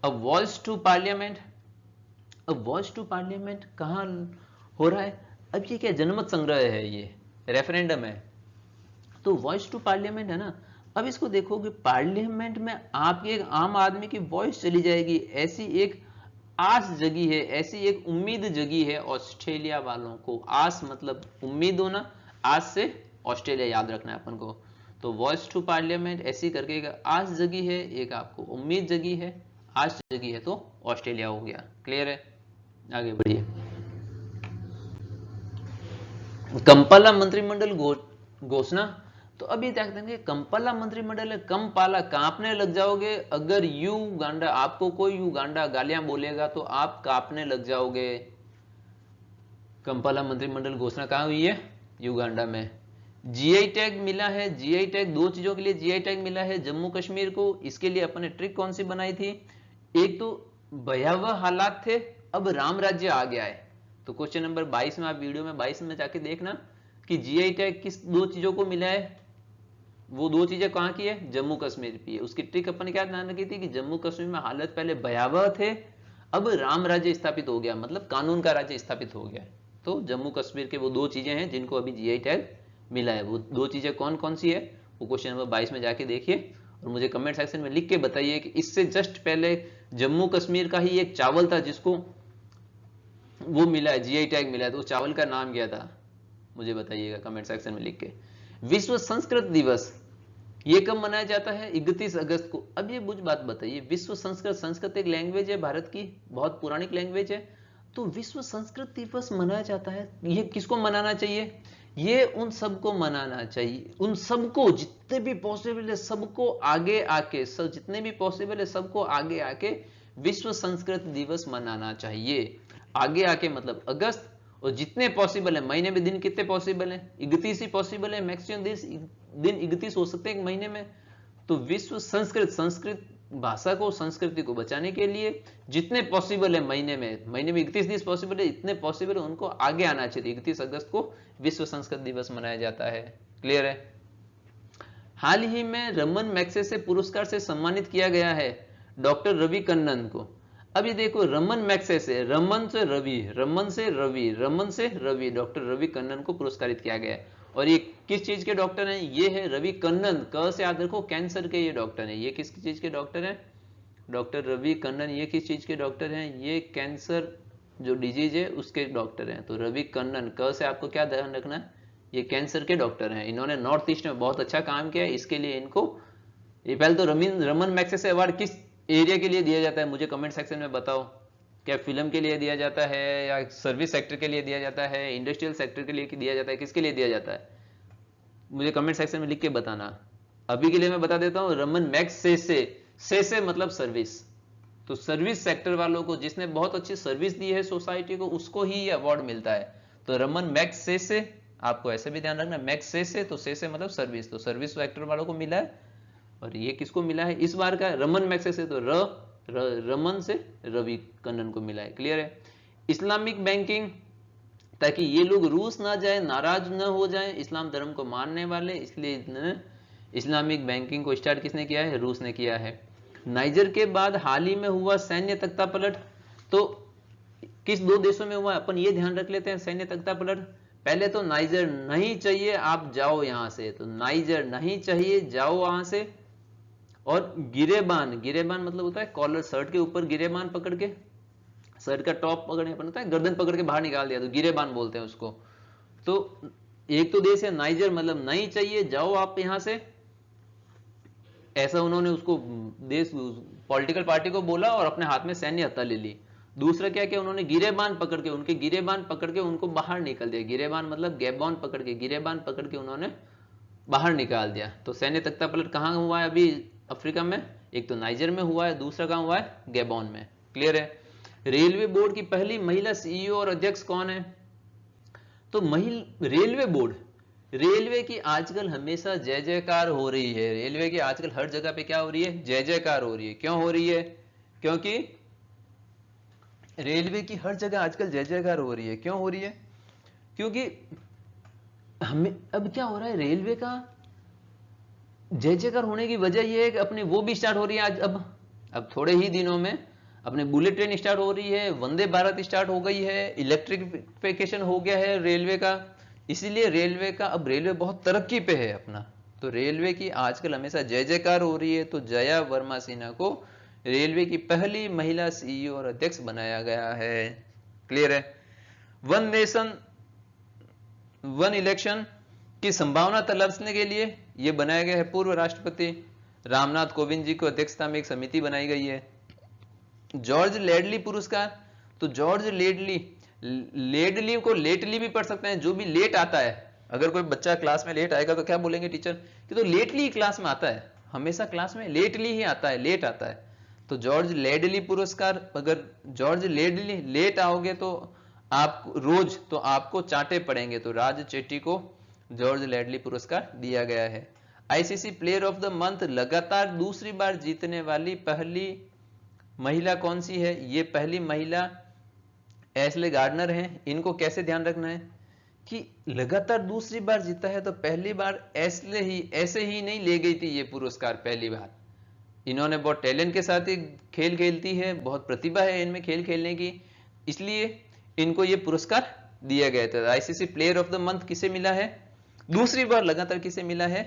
अब वॉइस टू पार्लियामेंट, अब वॉइस टू पार्लियामेंट कहां हो रहा है? अब ये क्या जनमत संग्रह है, ये रेफरेंडम है। तो वॉइस टू पार्लियामेंट है ना। अब इसको देखोगे, पार्लियामेंट में आपके एक आम आदमी की वॉइस चली जाएगी, ऐसी एक आस जगी है, ऐसी एक उम्मीद जगी है ऑस्ट्रेलिया वालों को। आस मतलब उम्मीद होना, आस से ऑस्ट्रेलिया याद रखना है अपन को। तो वॉइस टू पार्लियामेंट ऐसी करके एक आस जगी है, एक आपको उम्मीद जगी है, आस जगी है, तो ऑस्ट्रेलिया हो गया। क्लियर है? आगे बढ़िए। कंपाला मंत्रिमंडल घोषणा, तो अभी क्या कहते हैं, कंपाला मंत्रिमंडल है, कम पाला, कांपने लग जाओगे अगर युगांडा, आपको कोई युगांडा गालियां बोलेगा तो आप कांपने लग जाओगे। कंपाला मंत्रिमंडल घोषणा कहां हुई है? युगांडा में। जीआई टैग मिला है, जीआई टैग, दो चीजों के लिए जीआई टैग मिला है जम्मू कश्मीर को। इसके लिए अपने ट्रिक कौन सी बनाई थी? एक तो भयावह हालात थे, अब राम राज्य आ गया है। तो क्वेश्चन नंबर 22 में, आप वीडियो में 22 में जाके देखना कि जीआई टैग किस दो चीजों को मिला है। वो दो चीजें कहां की है? जम्मू कश्मीर की है। उसकी ट्रिक अपन ने क्या ध्यान रखी थी कि जम्मू कश्मीर में हालत पहले भयावह थे, अब राम राज्य स्थापित हो गया, मतलब कानून का राज्य स्थापित हो गया। तो जम्मू कश्मीर के वो दो चीजें हैं जिनको अभी जीआई टैग मिला है। वो दो चीजें कौन कौन सी है, वो क्वेश्चन नंबर 22 में जाके देखिए और मुझे कमेंट सेक्शन में लिख के बताइए कि इससे जस्ट पहले जम्मू कश्मीर का ही एक चावल था जिसको वो मिला है, जीआई टैग मिला है, तो उस चावल का नाम क्या था? मुझे बताइएगा कमेंट सेक्शन में लिख के। विश्व संस्कृत दिवस ये कब मनाया जाता है? 31 अगस्त को। अब ये मुझे बात बताइए, विश्व संस्कृत, संस्कृत एक लैंग्वेज है भारत की, बहुत पुरानी लैंग्वेज है, तो विश्व संस्कृत दिवस मनाया जाता है। ये किसको मनाना चाहिए? ये उन सबको मनाना चाहिए, उन सबको, जितने भी पॉसिबल है सबको आगे आके, सब जितने भी पॉसिबल है सबको आगे आके विश्व संस्कृत दिवस मनाना चाहिए। आगे आके मतलब अगस्त, और जितने पॉसिबल है, महीने में दिन कितने पॉसिबल है? 31 ही पॉसिबल है, मैक्सिमम दिन 31 हो सकते हैं एक महीने में। तो विश्व संस्कृत, संस्कृत भाषा को, संस्कृति को बचाने के लिए जितने पॉसिबल है महीने में 31 दिन पॉसिबल है, इतने पॉसिबल है उनको आगे आना चाहिए। 31 अगस्त को विश्व संस्कृत दिवस मनाया जाता है। क्लियर है? हाल ही में रमन मैग्सेसे पुरस्कार से सम्मानित किया गया है डॉक्टर रवि कन्नन को। अब ये देखो, रमन मैग्सेसे, रमन से रवि, रमन से रवि, रमन से रवि, डॉक्टर रवि कन्नन को पुरस्कारित किया गया है। और ये किस चीज के डॉक्टर हैं? ये है रवि कन्नन, क से याद रखो, कैंसर के ये डॉक्टर हैं। ये किस चीज के डॉक्टर हैं? डॉक्टर रवि कन्नन ये किस चीज के डॉक्टर हैं? ये कैंसर जो डिजीज है उसके डॉक्टर हैं। तो रवि कन्नन, क से आपको क्या ध्यान रखना है? ये कैंसर के डॉक्टर हैं। इन्होंने नॉर्थ ईस्ट में बहुत अच्छा काम किया है, इसके लिए इनको, ये पहले तो रमन मैग्सेसे अवार्ड किस एरिया के लिए दिया जाता है? मुझे कमेंट सेक्शन में बताओ। क्या फिल्म के लिए दिया जाता है, या सर्विस सेक्टर के लिए दिया जाता है, इंडस्ट्रियल सेक्टर के लिए दिया जाता है, किसके लिए दिया जाता है? मुझे कमेंट सेक्शन में लिख के बताना। अभी के लिए मैं बता देता हूं, रमन मैग्सेसे, से मतलब सर्विस, तो सर्विस सेक्टर वालों को, जिसने बहुत अच्छी सर्विस दी है सोसाइटी को, उसको ही ये अवार्ड मिलता है। तो रमन मैग्सेसे, आपको ऐसे भी ध्यान रखना, मैग्सेसे, तो से मतलब सर्विस, तो सर्विस सेक्टर वालों को मिला है। और ये किसको मिला है इस बार का? रमन मैग्सेसे, तो रमन से रवि कन्नन को मिला है। क्लियर है? इस्लामिक बैंकिंग, ताकि ये लोग रूस ना जाए, नाराज ना हो जाए, इस्लाम धर्म को मानने वाले, इसलिए इस्लामिक बैंकिंग को स्टार्ट किसने किया है? रूस ने किया है। नाइजर के बाद हाल ही में हुआ सैन्य तख्तापलट, तो किस दो देशों में हुआ अपन ये ध्यान रख लेते हैं सैन्य तख्तापलट। पहले तो नाइजर नहीं चाहिए, आप जाओ यहां से, तो नाइजर नहीं चाहिए, जाओ वहां से। और गिरेबान, गिरेबान मतलब होता है कॉलर, शर्ट के ऊपर गिरेबान पकड़ के, शर्ट का टॉप पकड़ने पर होता है, गर्दन पकड़ के बाहर निकाल दिया तो गिरेबान बोलते हैं उसको। तो एक तो देश है नाइजर, मतलब नहीं चाहिए, जाओ आप यहां से, ऐसा उन्होंने उसको देश पॉलिटिकल पार्टी को बोला और अपने हाथ में सैन्य हत्या ले ली। दूसरा क्या किया उन्होंने, गिरेबान पकड़ के, उनके गिरेबान पकड़ के उनको बाहर निकल दिया। गिरेबान मतलब गैबॉन पकड़ के, गिरेबान पकड़ के उन्होंने बाहर निकाल दिया। तो सैन्य तख्तापलट कहां हुआ है अभी अफ्रीका में, एक तो नाइजर में हुआ है, दूसरा कहां हुआ है, गैबॉन में। क्लियर है। रेलवे बोर्ड की पहली महिला सीईओ और अध्यक्ष कौन है? तो रेलवे बोर्ड, रेलवे की आजकल हमेशा जय जयकार हो रही है। रेलवे की आजकल हर जगह पे क्या हो रही है, जय जयकार हो रही है। क्यों हो रही है? क्योंकि रेलवे की हर जगह आजकल जय जयकार हो रही है। क्यों हो रही है? क्योंकि हमें अब क्या हो रहा है, रेलवे का जय जयकार होने की वजह यह है कि अपने वो भी स्टार्ट हो रही है आज, अब थोड़े ही दिनों में अपने बुलेट ट्रेन स्टार्ट हो रही है, वंदे भारत स्टार्ट हो गई है, इलेक्ट्रिफिकेशन हो गया है रेलवे का। इसीलिए रेलवे का अब रेलवे बहुत तरक्की पे है अपना। तो रेलवे की आजकल हमेशा जय जयकार हो रही है। तो जया वर्मा सिन्हा को रेलवे की पहली महिला सीईओ और अध्यक्ष बनाया गया है। क्लियर है। वन नेशन वन इलेक्शन की संभावना तलाशने के लिए यह बनाया गया है। पूर्व राष्ट्रपति रामनाथ कोविंद जी को अध्यक्षता में एक समिति बनाई गई है। जॉर्ज लेडली पुरस्कार, तो जॉर्ज लेडली को लेटली भी पढ़ सकते हैं, जो भी लेट आता है। अगर कोई बच्चा क्लास में लेट आएगा तो क्या बोलेंगे टीचर कि तो लेटली क्लास में आता है, हमेशा क्लास में लेटली ही आता है, लेट आता है। तो जॉर्ज लेडली पुरस्कार, अगर जॉर्ज लेडली लेट आओगे तो आप रोज तो आपको चांटे पड़ेंगे। तो राज चेट्टी को जॉर्ज लेडली पुरस्कार दिया गया है। ICC player of the month लगातार दूसरी बार जीतने वाली पहली महिला कौन सी है? ये पहली महिला एशले गार्डनर हैं। इनको कैसे ध्यान रखना है कि लगातार दूसरी बार जीता है, तो पहली बार एशले ही ऐसे ही नहीं ले गई थी ये पुरस्कार पहली बार। इन्होंने बहुत टैलेंट के साथ ही खेल खेलती है, बहुत प्रतिभा है इनमें खेल खेलने की, इसलिए इनको ये पुरस्कार दिया गया था। ICC player of the month किसे मिला है? दूसरी बार लगातार किसे मिला है?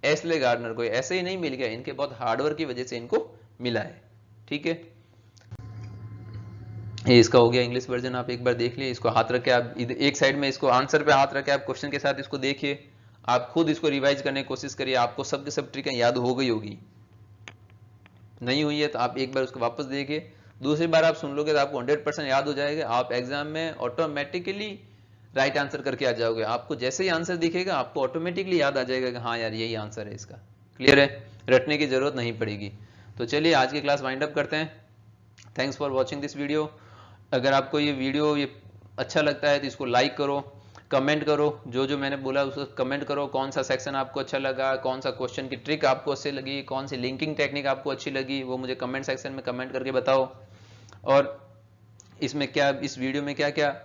एशले गार्डनर को। ऐसे ही नहीं मिल गया, इनके बहुत हार्डवर्क की वजह से इनको मिला है। ठीक है, ये इसका हो गया इंग्लिश वर्जन। आप एक बार देख लिए, इसको हाथ रख के आप एक साइड में इसको आंसर पे हाथ रख के आप क्वेश्चन के साथ इसको देखिए, आप खुद इसको रिवाइज करने की कोशिश करिए। आपको सब के सब ट्रिकें याद हो गई होगी, नहीं हुई है तो आप एक बार उसको वापस देखिए, दूसरी बार आप सुन लोगे तो आपको 100% याद हो जाएगा। आप एग्जाम में ऑटोमेटिकली राइट आंसर करके आ जाओगे। आपको जैसे ही आंसर दिखेगा आपको ऑटोमेटिकली याद आ जाएगा कि हाँ यार यही आंसर है इसका। क्लियर है, रटने की जरूरत नहीं पड़ेगी। तो चलिए आज की क्लास वाइंड अप करते हैं। Thanks for watching this video. अगर आपको ये वीडियो ये अच्छा लगता है तो इसको लाइक करो, कमेंट करो, जो जो मैंने बोला उसको कमेंट करो। कौन सा सेक्शन आपको अच्छा लगा, कौन सा क्वेश्चन की ट्रिक आपको अच्छी लगी, कौन सी लिंकिंग टेक्निक आपको अच्छी लगी, वो मुझे कमेंट सेक्शन में कमेंट करके बताओ। और इसमें क्या, इस वीडियो में क्या क्या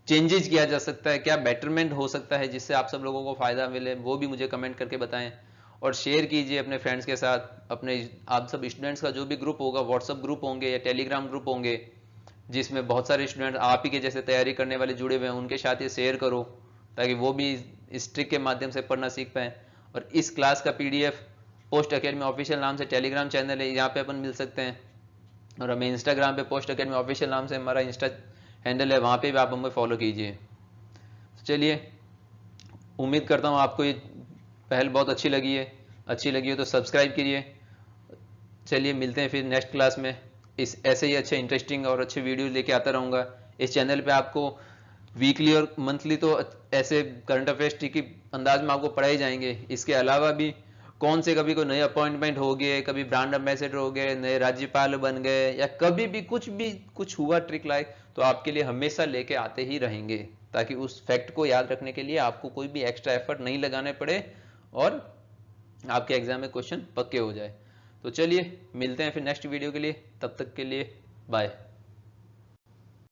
चेंजेस किया जा सकता है, क्या बेटरमेंट हो सकता है जिससे आप सब लोगों को फायदा मिले, वो भी मुझे कमेंट करके बताएं। और शेयर कीजिए अपने फ्रेंड्स के साथ, अपने आप सब स्टूडेंट्स का जो भी ग्रुप होगा, व्हाट्सएप ग्रुप होंगे या टेलीग्राम ग्रुप होंगे जिसमें बहुत सारे स्टूडेंट आप ही के जैसे तैयारी करने वाले जुड़े हुए हैं, उनके साथ ये शेयर करो ताकि वो भी इस ट्रिक के माध्यम से पढ़ना सीख पाएं। और इस क्लास का पीडीएफ पोस्ट अकेडमी ऑफिशियल नाम से टेलीग्राम चैनल है, यहाँ पे अपन मिल सकते हैं। और हमें इंस्टाग्राम पे पोस्ट अकेडमी ऑफिशियल नाम से हमारा इंस्टा हैंडल है, वहाँ पे भी आप हमें फॉलो कीजिए। चलिए, उम्मीद करता हूँ आपको ये पहल बहुत अच्छी लगी है तो सब्सक्राइब कीजिए। चलिए मिलते हैं फिर नेक्स्ट क्लास में। इस ऐसे ही अच्छे इंटरेस्टिंग और अच्छे वीडियो लेके आता रहूँगा। इस चैनल पे आपको वीकली और मंथली तो ऐसे करंट अफेयर्स की अंदाज में आपको पढ़ाए जाएंगे। इसके अलावा भी कौन से कभी कोई नए अपॉइंटमेंट हो गए, कभी ब्रांड एम्बेसडर हो गए, नए राज्यपाल बन गए, या कभी भी कुछ हुआ ट्रिक लाइक, तो आपके लिए हमेशा लेके आते ही रहेंगे ताकि उस फैक्ट को याद रखने के लिए आपको कोई भी एक्स्ट्रा एफर्ट नहीं लगाने पड़े और आपके एग्जाम में क्वेश्चन पक्के हो जाए। तो चलिए मिलते हैं फिर नेक्स्ट वीडियो के लिए, तब तक के लिए बाय।